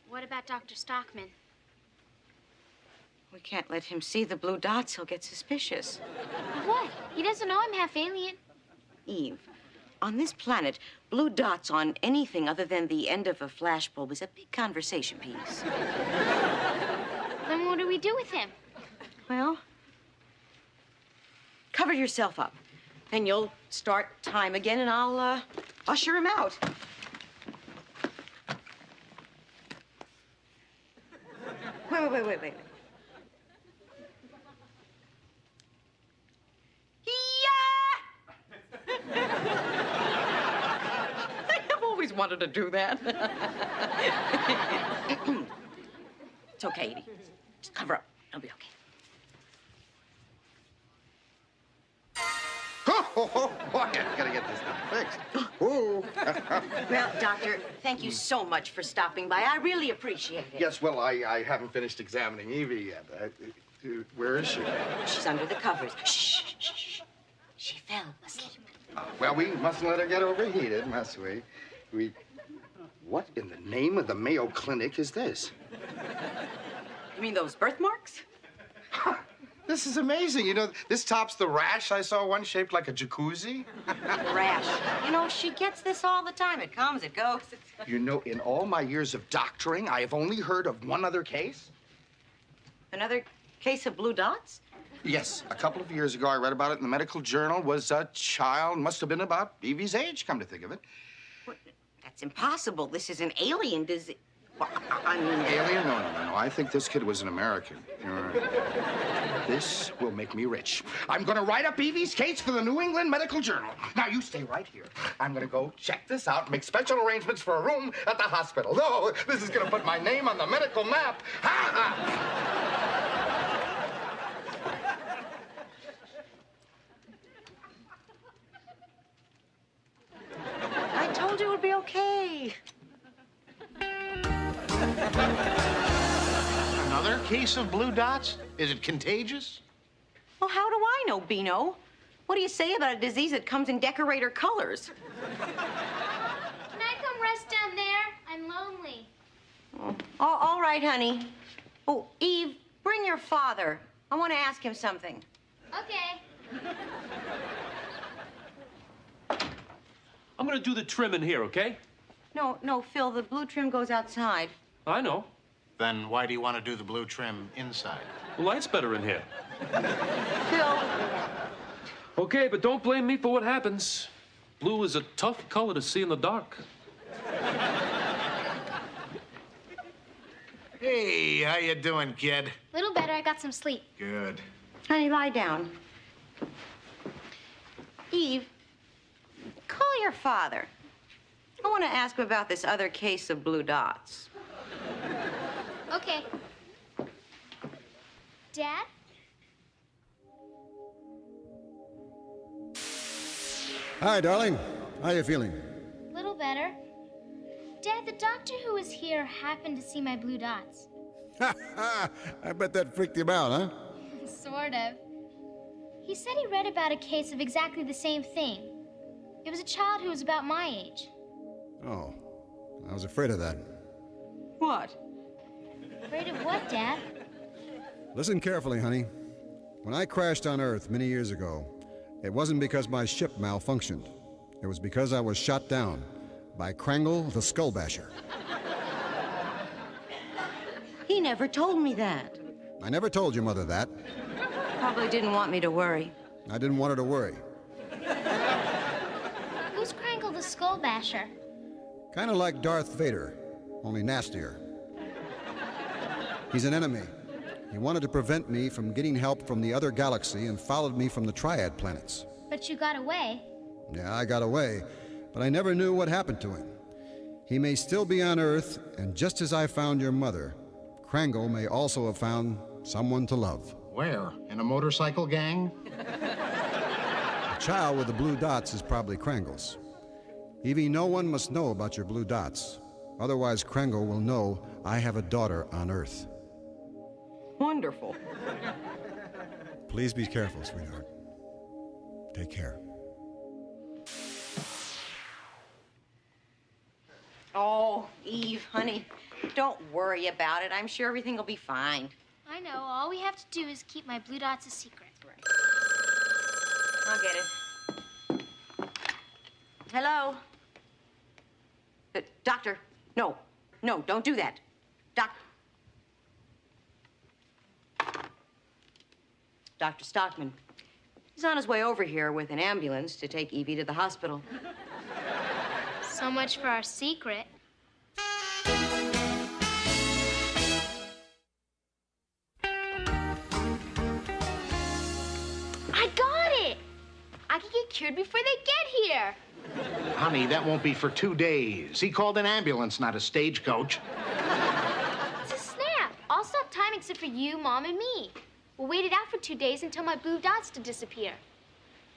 What about Dr. Stockman? We can't let him see the blue dots. He'll get suspicious. What? He doesn't know I'm half alien. Eve, on this planet, blue dots on anything other than the end of a flashbulb is a big conversation piece. Then what do we do with him? Well, cover yourself up. Then you'll start time again, and I'll usher him out. Wait. I've always wanted to do that. It's okay, Edie. Just cover up. It'll be okay. Oh, boy, I gotta get this stuff fixed. Ooh. Well, Doctor, thank you so much for stopping by. I really appreciate it. Yes, well, I haven't finished examining Evie yet. Where is she? She's under the covers. Shh. She fell asleep. Well, we mustn't let her get overheated, must we? What in the name of the Mayo Clinic is this? You mean those birthmarks? This is amazing. You know, this tops the rash I saw one shaped like a jacuzzi. Rash. You know, she gets this all the time. It comes, it goes. You know, in all my years of doctoring, I have only heard of one other case. Another case of blue dots? Yes, a couple of years ago, I read about it in the medical journal. Was a child, must have been about Evie's age, come to think of it. What? That's impossible. This is an alien disease. Well, I mean... Alien? No. I think this kid was an American. You're right. This will make me rich. I'm going to write up Evie's case for the New England Medical Journal. Now, you stay right here. I'm going to go check this out, make special arrangements for a room at the hospital. No, this is going to put my name on the medical map. Ha! I told you it would be okay. Another case of blue dots? Is it contagious? Well, how do I know, Bino? What do you say about a disease that comes in decorator colors? Can I come rest down there? I'm lonely. Oh, all right, honey. Oh, Eve, bring your father. I want to ask him something. Okay. I'm gonna do the trim in here, okay? No, Phil, the blue trim goes outside. I know. Then why do you want to do the blue trim inside? The light's better in here. Phil, Okay, but don't blame me for what happens. Blue is a tough color to see in the dark. Hey, how you doing, kid? Little better. I got some sleep. Good. Honey, lie down. Eve, call your father. I want to ask him about this other case of blue dots. Okay. Dad? Hi, darling. How you feeling? Little better. Dad, the doctor who was here happened to see my blue dots. I bet that freaked him out, huh? Sort of. He said he read about a case of exactly the same thing. It was a child who was about my age. Oh, I was afraid of that. What? Afraid of what, Dad? Listen carefully, honey. When I crashed on Earth many years ago, it wasn't because my ship malfunctioned. It was because I was shot down by Krangle the Skullbasher. He never told me that. I never told your mother that. Probably didn't want me to worry. I didn't want her to worry. Who's Krangle the Skullbasher? Kind of like Darth Vader, only nastier. He's an enemy. He wanted to prevent me from getting help from the other galaxy and followed me from the Triad planets. But you got away. Yeah, I got away, but I never knew what happened to him. He may still be on Earth, and just as I found your mother, Krangle may also have found someone to love. Where? In a motorcycle gang? The child with the blue dots is probably Krangle's. Evie, no one must know about your blue dots. Otherwise, Krangle will know I have a daughter on Earth. Wonderful. Please be careful, sweetheart. Take care. Oh, Eve, honey, don't worry about it. I'm sure everything will be fine. I know. All we have to do is keep my blue dots a secret. I'll get it. Hello? Doctor, no, don't do that. Dr. Stockman. He's on his way over here with an ambulance to take Evie to the hospital. So much for our secret. I got it! I can get cured before they get here. Honey, that won't be for 2 days. He called an ambulance, not a stagecoach. It's a snap. I'll stop time except for you, Mom, and me. We'll wait it out for 2 days until my blue dots to disappear.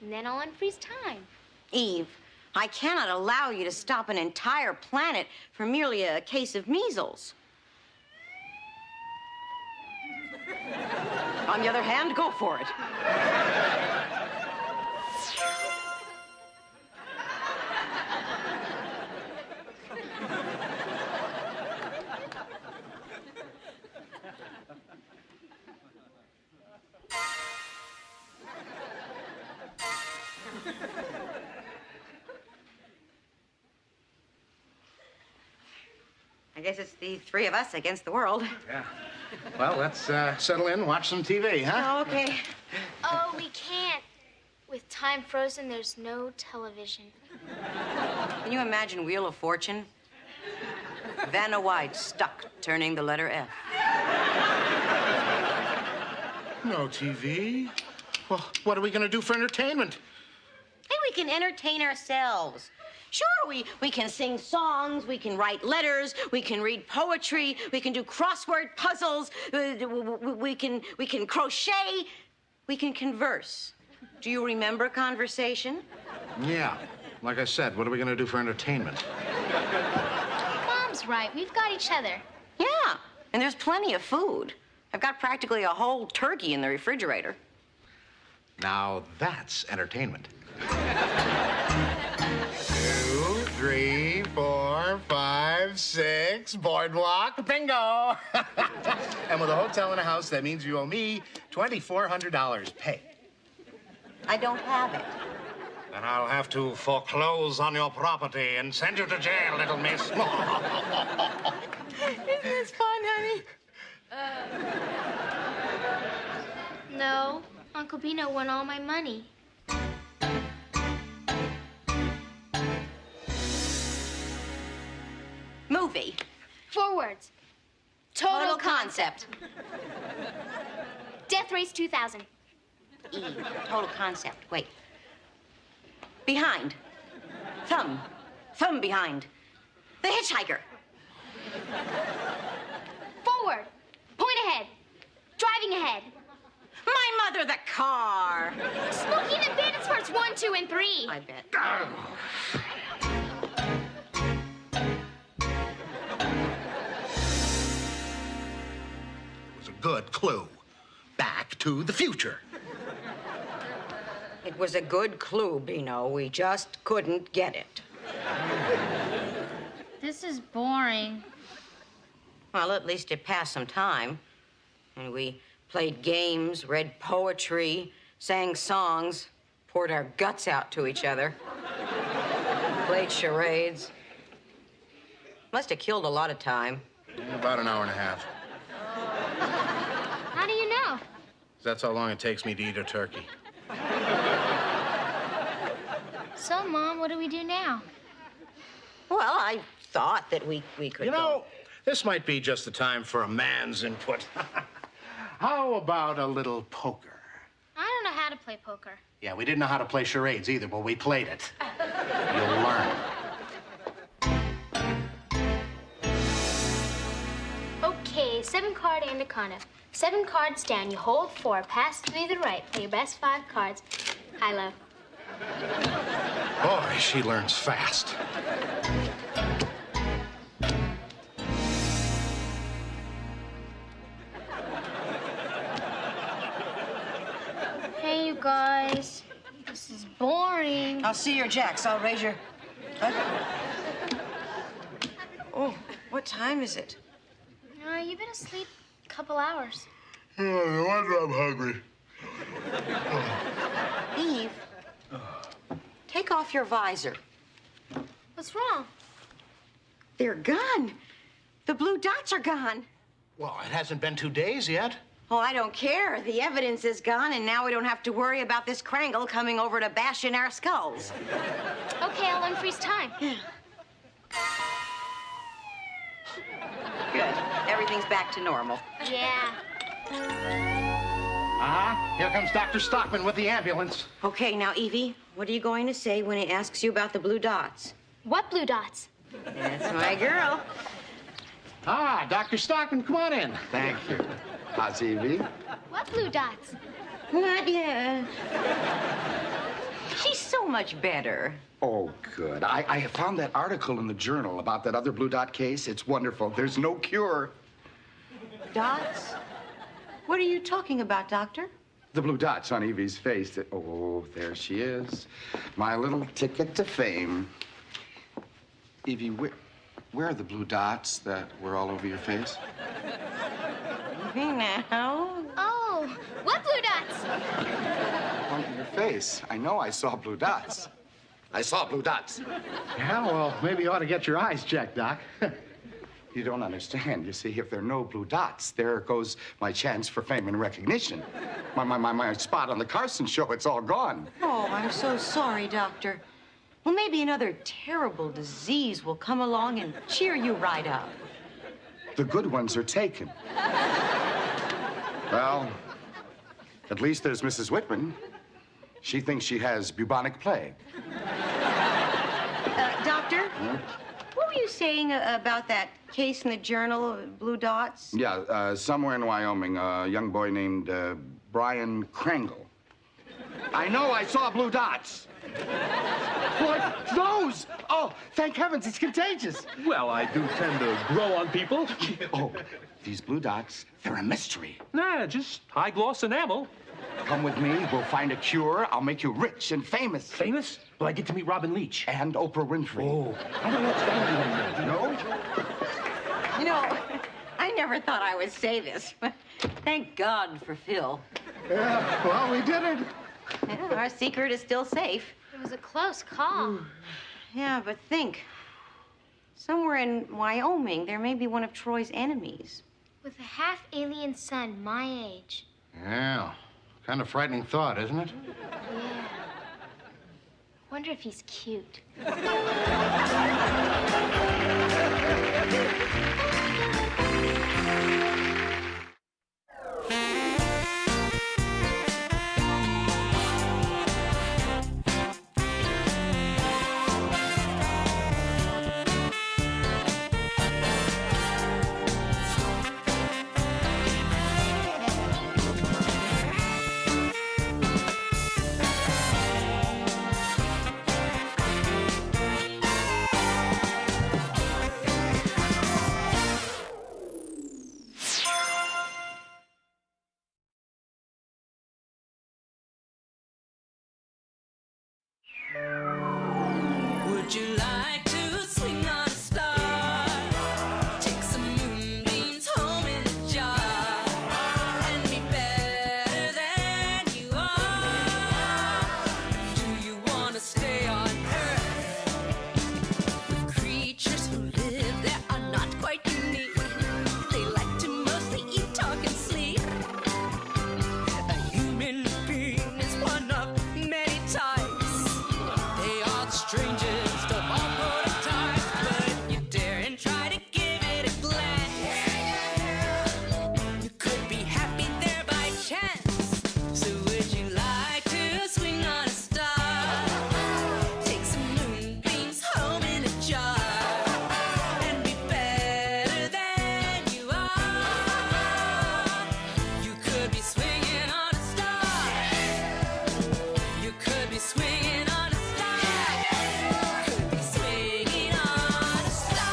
And then I'll unfreeze time. Eve, I cannot allow you to stop an entire planet for merely a case of measles. On the other hand, go for it. I guess it's the three of us against the world. Yeah. Well, let's settle in, watch some TV, huh? Oh, okay. Oh, we can't. With time frozen, there's no television. Can you imagine Wheel of Fortune? Vanna White stuck turning the letter F. No TV. Well, what are we going to do for entertainment? Hey, we can entertain ourselves. Sure, we can sing songs, we can write letters, we can read poetry, we can do crossword puzzles, we can crochet, we can converse. Do you remember conversation? Yeah. Like I said, what are we going to do for entertainment? Mom's right. We've got each other. Yeah, and there's plenty of food. I've got practically a whole turkey in the refrigerator. Now that's entertainment. 2, 3, 4, 5, 6, boardwalk, bingo! And with a hotel and a house, that means you owe me $2,400. Pay. I don't have it. Then I'll have to foreclose on your property and send you to jail, little miss. Isn't this fun, honey? No, Uncle Bino won all my money. words. Total concept. Death Race 2000. E. Total concept. Wait. Behind. Thumb. Thumb behind. The hitchhiker. Forward. Point ahead. Driving ahead. My mother, the car. Smokey and the Bandits parts 1, 2, and 3. I bet. It was a good clue. Back to the future. It was a good clue, Bino. We just couldn't get it. This is boring. Well, at least it passed some time. And we played games, read poetry, sang songs, poured our guts out to each other, played charades. Must have killed a lot of time. About an hour and a half. How do you know? That's how long it takes me to eat a turkey. So, Mom, what do we do now? Well, I thought that we could You know, this might be just the time for a man's input. How about a little poker? I don't know how to play poker. Yeah, we didn't know how to play charades either, but we played it. You'll learn. Okay, 7-card anaconda. 7 cards down. You hold 4. Pass 3 to the right. Play your best 5 cards. High-low. Boy, she learns fast. Hey, you guys. This is boring. I'll see your jacks. I'll raise your... Oh, what time is it? You've been asleep a couple hours. Oh, no wonder I'm hungry. Eve, take off your visor. What's wrong? They're gone. The blue dots are gone. Well, it hasn't been 2 days yet. Oh, I don't care. The evidence is gone, and now we don't have to worry about this Krangle coming over to bash in our skulls. Okay, I'll unfreeze time. Good. Everything's back to normal. Yeah. Uh-huh. Here comes Dr. Stockman with the ambulance. Okay, now, Evie, what are you going to say when he asks you about the blue dots? What blue dots? That's my girl. Ah, Dr. Stockman, come on in. Thank you. How's Evie? What blue dots? Not yet. She's so much better. Oh, good. I have found that article in the journal about that other blue dot case. It's wonderful. There's no cure. Dots? What are you talking about, Doctor? The blue dots on Evie's face. Oh, there she is. My little ticket to fame. Evie, where are the blue dots that were all over your face? Evie, now. Oh, what blue dots? On your face. I know I saw blue dots. I saw blue dots. Yeah, well, maybe you ought to get your eyes checked, Doc. You don't understand. You see, if there are no blue dots, there goes my chance for fame and recognition. My spot on the Carson show, it's all gone. Oh, I'm so sorry, Doctor. Well, maybe another terrible disease will come along and cheer you right up. The good ones are taken. Well, at least there's Mrs. Whitman. She thinks she has bubonic plague. Doctor? What were you saying about that case in the journal of blue dots? Yeah, somewhere in Wyoming, a young boy named Brian Krangle. I know I saw blue dots. What? Those? Oh, thank heavens, it's contagious. Well, I do tend to grow on people. Oh, these blue dots, they're a mystery. Nah, just high-gloss enamel. Come with me, we'll find a cure. I'll make you rich and famous. Famous? Will I get to meet Robin Leach? And Oprah Winfrey. Oh, I don't know what's going on. No? You know, I never thought I would say this, but thank God for Phil. Yeah, well, we did it. Yeah, our secret is still safe. It was a close call. Yeah, but think. Somewhere in Wyoming, there may be one of Troy's enemies. With a half-alien son my age. Yeah, kind of frightening thought, isn't it? Yeah. Wonder if he's cute. Would you like to swing on a star? Take some moonbeams home in a jar and be better than you are. Do you want to stay on Earth with creatures who live there are not quite unique? They like to mostly eat, talk, and sleep. A human being is one of many types. They are the strangest of all prototypes, but you dare and try to give it a glance. You could be happy there by chance. So would you like to swing on a star? Take some moonbeams home in a jar and be better than you are. You could be swinging on a star. You could be swinging on a star. Could be swinging on a star.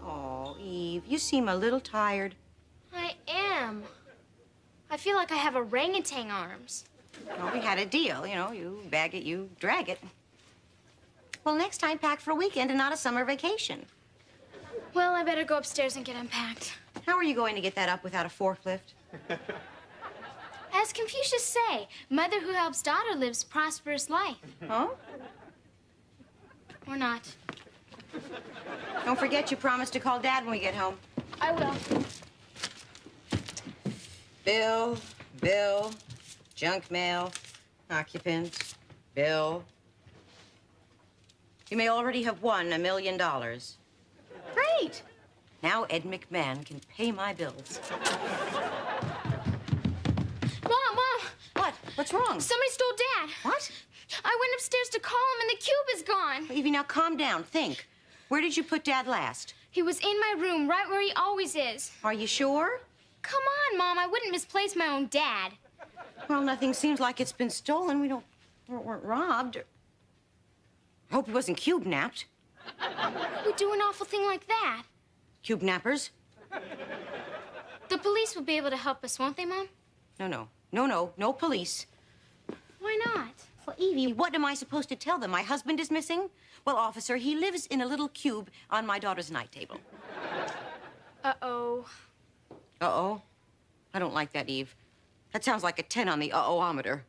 Oh, Eve, you seem a little tired. I am. I feel like I have orangutan arms. Well, we had a deal, you know, you bag it, you drag it. Well, next time, pack for a weekend and not a summer vacation. Well, I better go upstairs and get unpacked. How are you going to get that up without a forklift? As Confucius say, mother who helps daughter lives prosperous life. Huh? Or not. Don't forget you promised to call Dad when we get home. I will. Bill, junk mail, occupant, bill. You may already have won $1 million. Great. Now Ed McMahon can pay my bills. Mom! What? What's wrong? Somebody stole Dad. What? I went upstairs to call him and the cube is gone. Evie, now calm down. Think. Where did you put Dad last? He was in my room, right where he always is. Are you sure? Come on, Mom. I wouldn't misplace my own dad. Well, nothing seems like it's been stolen. We weren't robbed. I hope he wasn't cube-napped. Who would do an awful thing like that? Cube-nappers? The police will be able to help us, won't they, Mom? No police. Why not? Well, Evie, what am I supposed to tell them? My husband is missing? Well, officer, he lives in a little cube on my daughter's night table. Uh-oh. Uh-oh? I don't like that, Eve. That sounds like a 10 on the uh-oh-ometer.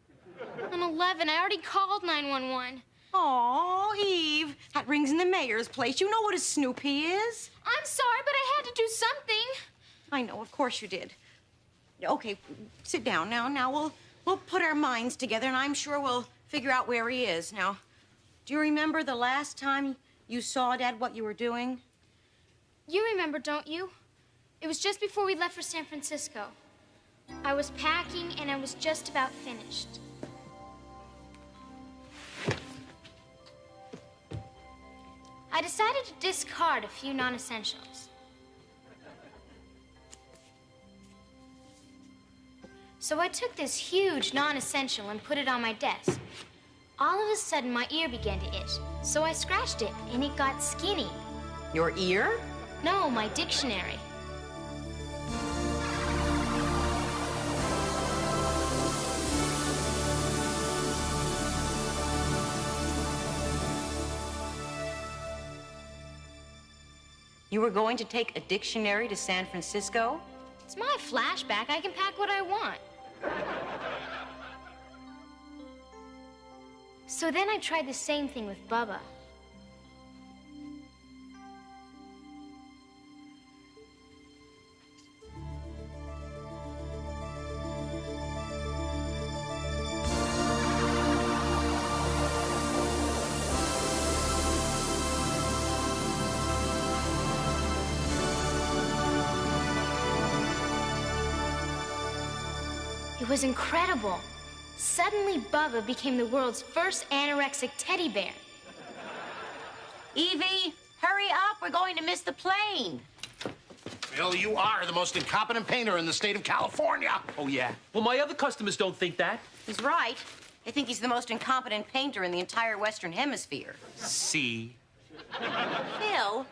I'm 11. I already called 911. Oh, Eve, that rings in the mayor's place. You know what a snoop he is. I'm sorry, but I had to do something. I know, of course you did. Okay, sit down now. Now we'll put our minds together, and I'm sure we'll figure out where he is. Now, do you remember the last time you saw Dad, what you were doing? You remember, don't you? It was just before we left for San Francisco. I was packing, and I was just about finished. I decided to discard a few non-essentials. So I took this huge non-essential and put it on my desk. All of a sudden, my ear began to itch, so I scratched it, and it got skinny. Your ear? No, my dictionary. You were going to take a dictionary to San Francisco? It's my flashback. I can pack what I want. So then I tried the same thing with Bubba. It was incredible. Suddenly, Bubba became the world's first anorexic teddy bear. Evie, hurry up. We're going to miss the plane. Bill, you are the most incompetent painter in the state of California. Oh, yeah? Well, my other customers don't think that. He's right. They think he's the most incompetent painter in the entire Western Hemisphere. See? Phil,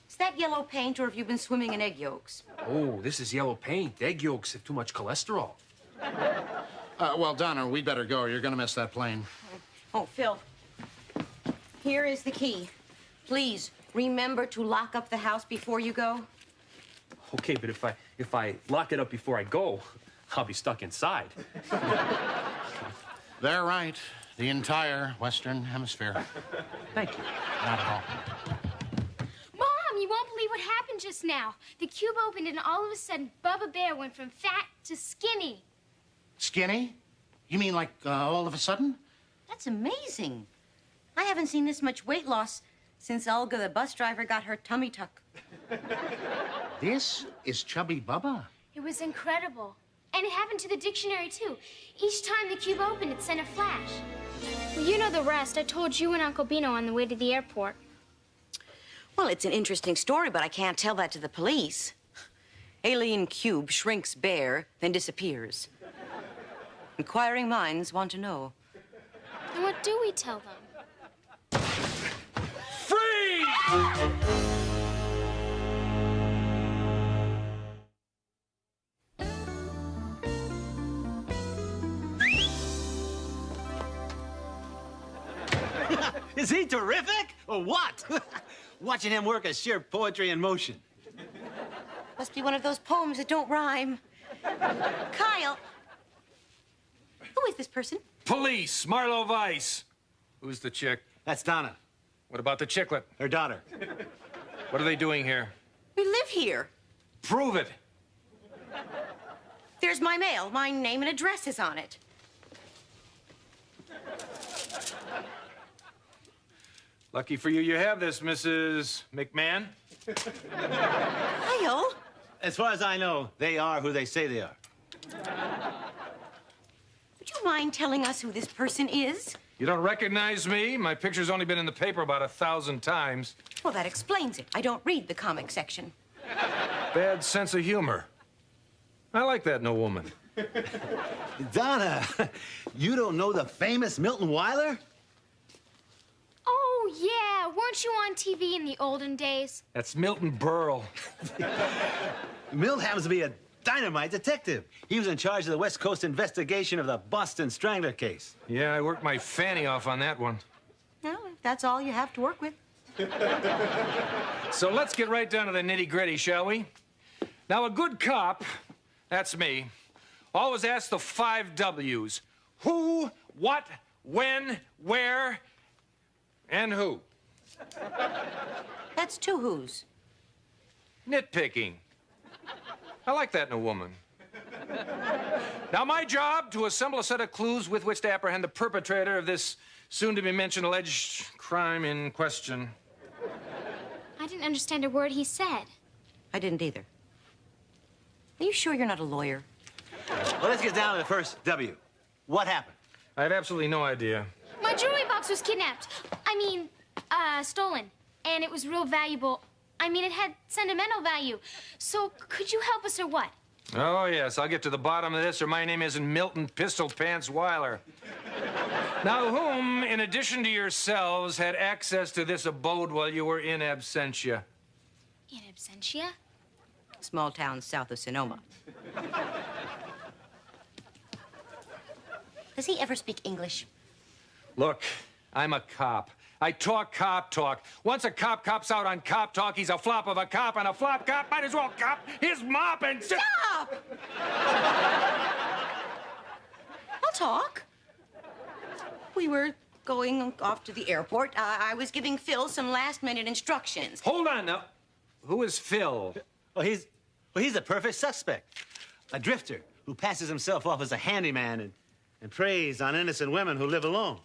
is that yellow paint, or have you been swimming in egg yolks? Oh, this is yellow paint. Egg yolks have too much cholesterol. Well, Donna, we'd better go. You're gonna miss that plane. Oh, Phil, here is the key. Please, remember to lock up the house before you go. Okay, but if I lock it up before I go, I'll be stuck inside. They're right. The entire Western Hemisphere. Thank you. Not at all. Mom, you won't believe what happened just now. The cube opened and all of a sudden, Bubba Bear went from fat to skinny. Skinny? You mean like all of a sudden? That's amazing. I haven't seen this much weight loss since Olga, the bus driver, got her tummy tuck. This is Chubby Bubba. It was incredible. And it happened to the dictionary, too. Each time the cube opened, it sent a flash. Well, you know the rest. I told you and Uncle Bino on the way to the airport. Well, it's an interesting story, but I can't tell that to the police. Alien cube shrinks bear, then disappears. Inquiring minds want to know. And what do we tell them? Is he terrific or what? Watching him work is sheer poetry in motion. Must be one of those poems that don't rhyme. Kyle, who is this person? Police, Marlo Weiss. Who's the chick? That's Donna. What about the chicklet? Her daughter. What are they doing here? We live here. Prove it. There's my mail. My name and address is on it. Lucky for you, you have this, Mrs. McMahon. Kyle? As far as I know, they are who they say they are. Would you mind telling us who this person is? You don't recognize me? My picture's only been in the paper about 1,000 times. Well, that explains it. I don't read the comic section. Bad sense of humor. I like that in a woman. Donna, you don't know the famous Milton Weiler? Oh, yeah. Weren't you on TV in the olden days? That's Milton Berle. Milt happens to be a dynamite detective. He was in charge of the West Coast investigation of the Boston Strangler case. Yeah, I worked my fanny off on that one. Well, if that's all you have to work with. So let's get right down to the nitty-gritty, shall we? Now, a good cop, that's me, always asks the 5 W's. Who, what, when, where, and who. That's 2 who's. Nitpicking. I like that in a woman. Now, my job, to assemble a set of clues with which to apprehend the perpetrator of this soon-to-be-mentioned alleged crime in question. I didn't understand a word he said. I didn't either. Are you sure you're not a lawyer? Well, let's get down to the first W. What happened? I have absolutely no idea. My jewelry box was kidnapped. Stolen. And it was real valuable. It had sentimental value. So could you help us or what? Oh, yes, I'll get to the bottom of this, or my name isn't Milton Pistol Pants Weiler. Now, whom, in addition to yourselves, had access to this abode while you were in absentia? In absentia? Small town south of Sonoma. Does he ever speak English? Look, I'm a cop. I talk cop talk. Once a cop cops out on cop talk, he's a flop of a cop, and a flop cop might as well cop his mop and... Stop! I'll talk. we were going off to the airport. I was giving Phil some last-minute instructions. Hold on now. Who is Phil? Well, he's a perfect suspect. A drifter who passes himself off as a handyman and preys on innocent women who live alone.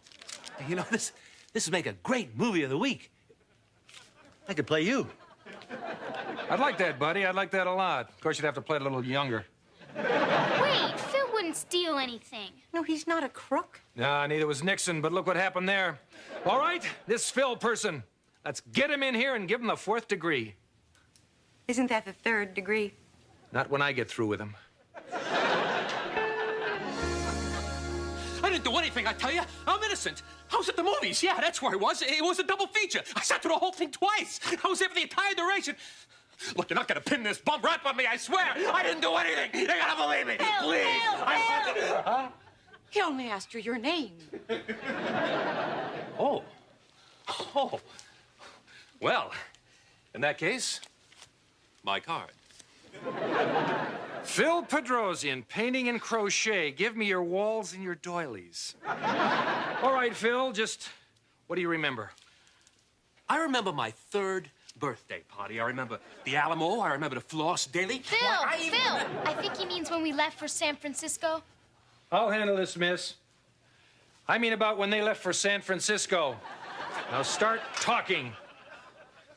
You know, this would make a great movie of the week. I could play you. I'd like that, buddy. I'd like that a lot. Of course, you'd have to play it a little younger. Wait, Phil wouldn't steal anything. No, he's not a crook. Nah, neither was Nixon, but look what happened there. All right, this Phil person. Let's get him in here and give him the 4th degree. Isn't that the 3rd degree? Not when I get through with him. I didn't do anything, I tell you. I'm innocent. I was at the movies. Yeah, that's where I was. It was a double feature. I sat through the whole thing twice. I was there for the entire duration. Look, you're not gonna pin this bum rap on me, I swear. I didn't do anything. You gotta believe me. Please. Huh? He only asked you your name. Oh. Oh. Well, in that case, my card. Phil Pedrosian, painting and crochet. Give me your walls and your doilies. All right, Phil, just what do you remember? I remember my 3rd birthday party. I remember the Alamo. I remember the Floss Daily. Phil, I think he means when we left for San Francisco. I'll handle this, miss. I mean about when they left for San Francisco. Now start talking.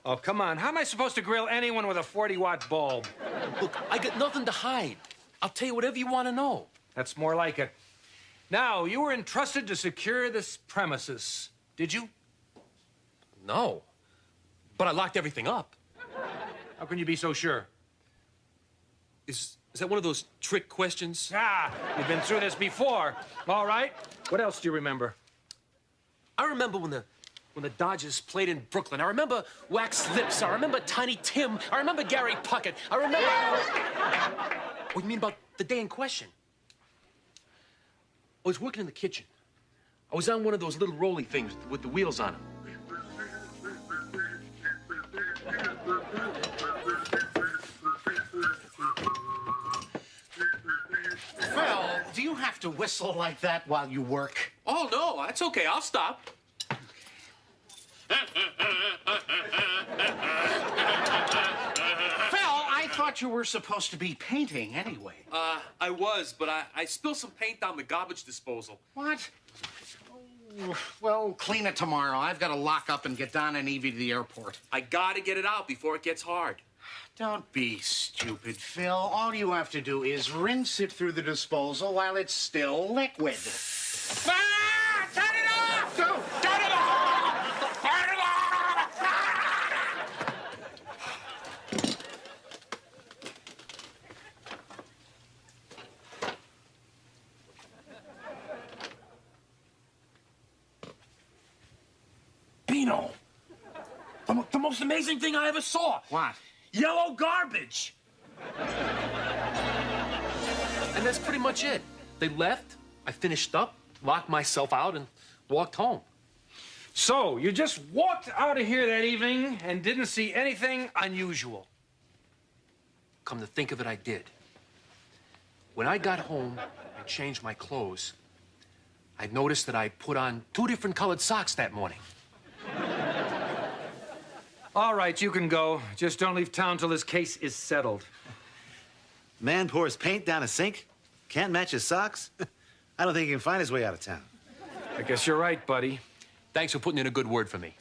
Oh, come on. How am I supposed to grill anyone with a 40-watt bulb? Look, I got nothing to hide. I'll tell you whatever you want to know. That's more like it. Now, you were entrusted to secure this premises. Did you? No. But I locked everything up. How can you be so sure? Is that one of those trick questions? Ah, you've been through this before. All right. What else do you remember? I remember when the Dodgers played in Brooklyn. I remember Wax Lips. I remember Tiny Tim. I remember Gary Puckett. I remember... What do you mean about the day in question? I was working in the kitchen. I was on one of those little rolly things with the wheels on them. Phil, do you have to whistle like that while you work? Oh, no, that's okay. I'll stop. Phil, I thought you were supposed to be painting anyway. I was, but I spilled some paint down the garbage disposal. What? Oh, well, clean it tomorrow. I've got to lock up and get Don and Evie to the airport. I gotta get it out before it gets hard. Don't be stupid, Phil. All you have to do is rinse it through the disposal while it's still liquid. Ah! Turn it off! Turn it off! Turn it off! Bino! The most amazing thing I ever saw! What? Yellow garbage! And that's pretty much it. They left, I finished up, locked myself out, and walked home. So, you just walked out of here that evening and didn't see anything unusual? Come to think of it, I did. When I got home and changed my clothes, I noticed that I put on 2 different colored socks that morning. All right, you can go. Just don't leave town till this case is settled. Man pours paint down a sink, can't match his socks. I don't think he can find his way out of town. I guess you're right, buddy. Thanks for putting in a good word for me.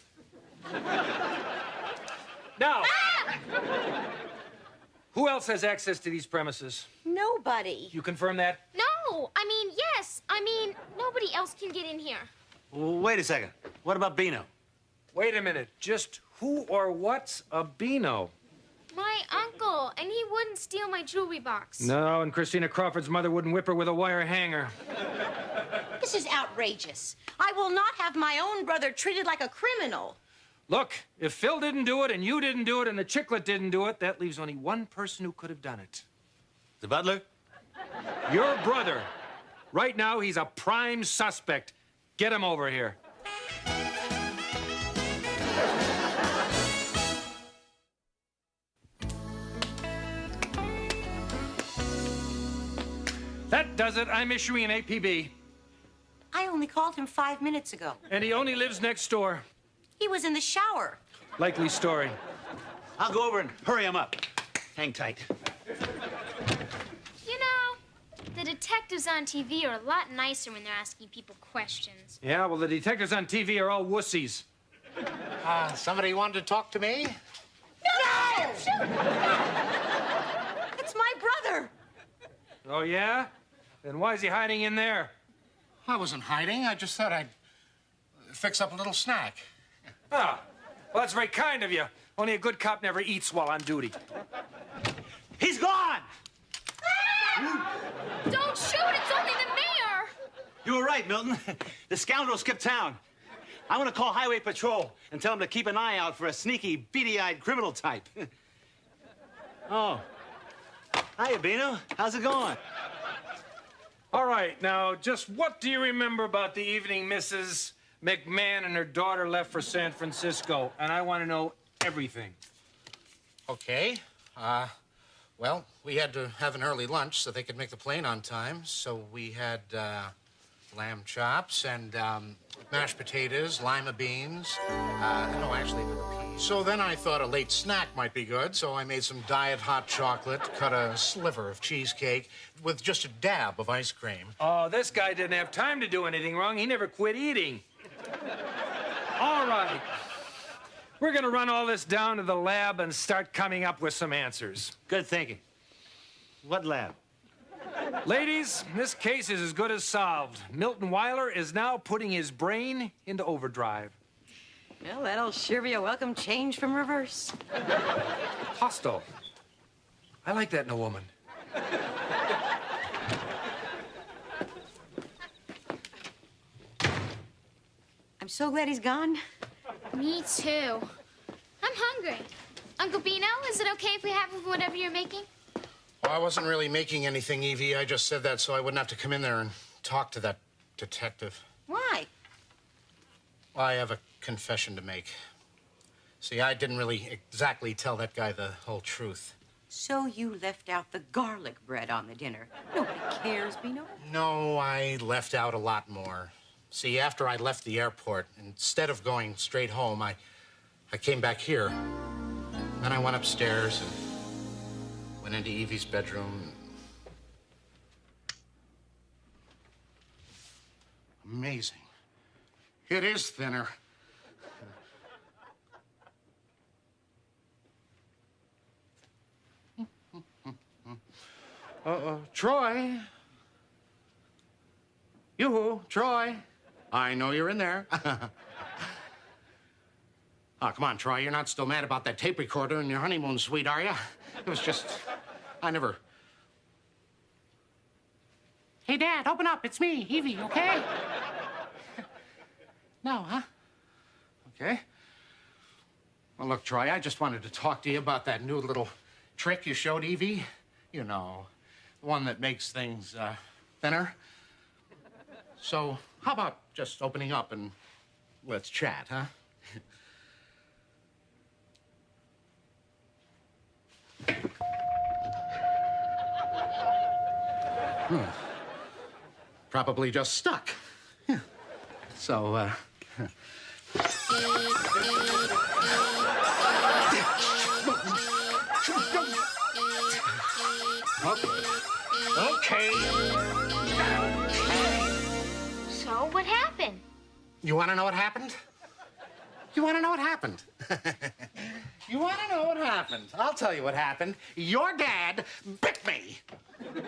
Now, who else has access to these premises? Nobody. You confirm that? No, I mean, yes. I mean, nobody else can get in here. Well, wait a second. What about Bino? Wait a minute. Just who or what's a Bino? My uncle, and he wouldn't steal my jewelry box. No, and Christina Crawford's mother wouldn't whip her with a wire hanger. This is outrageous. I will not have my own brother treated like a criminal. Look, if Phil didn't do it, and you didn't do it, and the chicklet didn't do it, that leaves only one person who could have done it. The butler? Your brother. Right now, he's a prime suspect. Get him over here. That does it. I'm issuing an APB. I only called him 5 minutes ago. And he only lives next door. He was in the shower. Likely story. I'll go over and hurry him up. Hang tight. You know, the detectives on TV are a lot nicer when they're asking people questions. Yeah, well, the detectives on TV are all wussies. Somebody wanted to talk to me? No! It's my brother. Oh, yeah? Then why is he hiding in there? I wasn't hiding. I just thought I'd fix up a little snack. Ah, well, that's very kind of you. Only a good cop never eats while on duty. He's gone! Don't shoot! It's only the mayor! You were right, Milton. The scoundrel skipped town. I want to call Highway Patrol and tell them to keep an eye out for a sneaky, beady-eyed criminal type. Oh. Hiya, Bino. How's it going? All right, now, just what do you remember about the evening Mrs. McMahon and her daughter left for San Francisco? And I want to know everything. Okay. Well, we had to have an early lunch so they could make the plane on time. So we had lamb chops and mashed potatoes, lima beans. No, actually, the peas. So then I thought a late snack might be good, so I made some diet hot chocolate, cut a sliver of cheesecake with just a dab of ice cream. Oh, this guy didn't have time to do anything wrong. He never quit eating. All right. We're going to run all this down to the lab and start coming up with some answers. Good thinking. What lab? Ladies, this case is as good as solved. Milton Weiler is now putting his brain into overdrive. Well, that'll sure be a welcome change from reverse. Hostile. I like that in a woman. I'm so glad he's gone. Me too. I'm hungry. Uncle Bino, is it okay if we have whatever you're making? Well, I wasn't really making anything, Evie. I just said that so I wouldn't have to come in there and talk to that detective. Why? Well, I have a confession to make. See, I didn't really exactly tell that guy the whole truth. So you left out the garlic bread on the dinner. Nobody cares, Bino. No, I left out a lot more. See, after I left the airport, instead of going straight home, I came back here. Then I went upstairs and went into Evie's bedroom. Amazing. It is thinner. Troy. Yoo-hoo, Troy. I know you're in there. Oh, come on, Troy. You're not still mad about that tape recorder in your honeymoon suite, are you? It was just... I never... Hey, Dad, open up. It's me, Evie, okay? No, huh? Okay. Well, look, Troy, I just wanted to talk to you about that new little trick you showed Evie. You know, the one that makes things thinner. So, how about just opening up and let's chat, huh? Probably just stuck. Yeah. So, Okay. So, what happened? You want to know what happened? You want to know what happened? You want to know what happened? I'll tell you what happened. Your dad bit me. No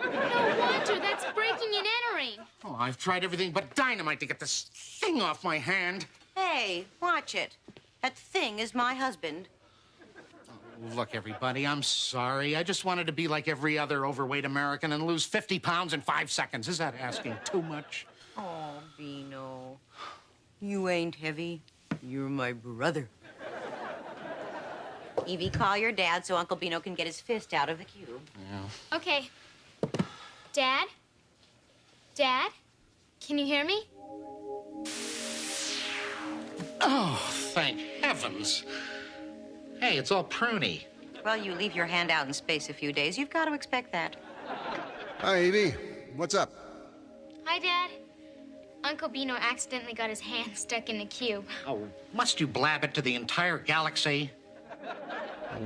wonder. That's breaking and entering. Oh, I've tried everything but dynamite to get this thing off my hand. Hey, watch it. That thing is my husband. Look, everybody, I'm sorry. I just wanted to be like every other overweight American and lose 50 pounds in 5 seconds. Is that asking too much? Oh, Bino. You ain't heavy. You're my brother. Evie, call your dad so Uncle Bino can get his fist out of the cube. Yeah. Okay. Dad? Dad? Can you hear me? Oh, thank heavens. Hey, it's all pruny. Well, you leave your hand out in space a few days. You've got to expect that. Hi, Evie. What's up? Hi, Dad. Uncle Bino accidentally got his hand stuck in the cube. Oh, must you blab it to the entire galaxy?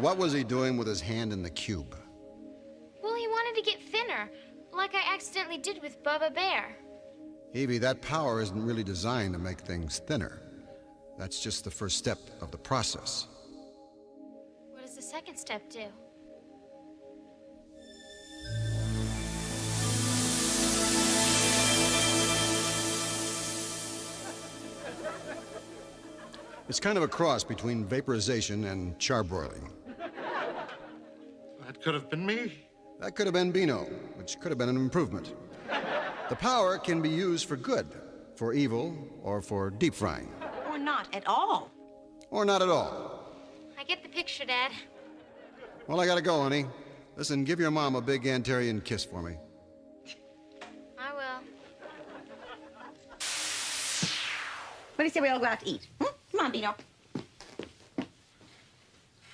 What was he doing with his hand in the cube? Well, he wanted to get thinner, like I accidentally did with Bubba Bear. Evie, that power isn't really designed to make things thinner. That's just the first step of the process. What does the second step do? It's kind of a cross between vaporization and charbroiling. That could have been me. That could have been Bino, which could have been an improvement. The power can be used for good, for evil, or for deep frying. Or not at all. Or not at all. I get the picture, Dad. Well, I gotta go, honey. Listen, give your mom a big Antarian kiss for me. I will. What do you say we all go out to eat? Come on, Bino.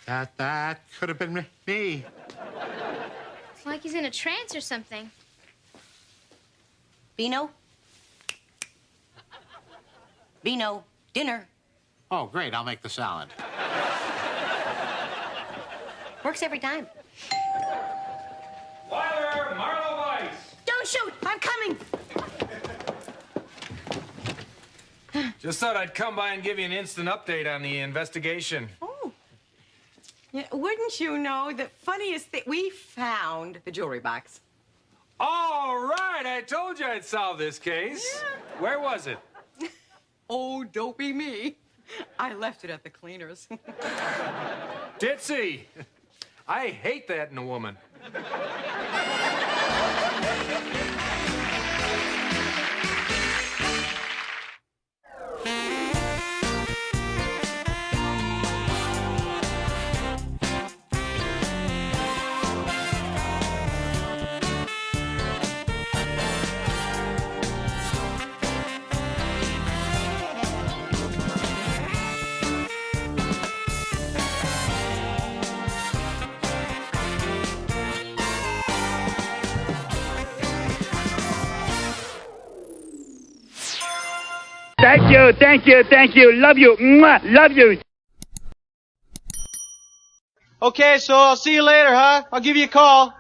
That could have been me. It's like he's in a trance or something. Bino? Bino, dinner. Oh, great. I'll make the salad. Works every time. Fire, Marlowe Weiss! Don't shoot! I'm coming! Just thought I'd come by and give you an instant update on the investigation. Oh. Yeah, wouldn't you know, the funniest thing, we found the jewelry box. All right, I told you I'd solve this case. Yeah. Where was it? Oh, don't be me. I left it at the cleaners. Ditzy! I hate that in a woman. Thank you, thank you, thank you. Love you. Mwah, love you. Okay, so I'll see you later, huh? I'll give you a call.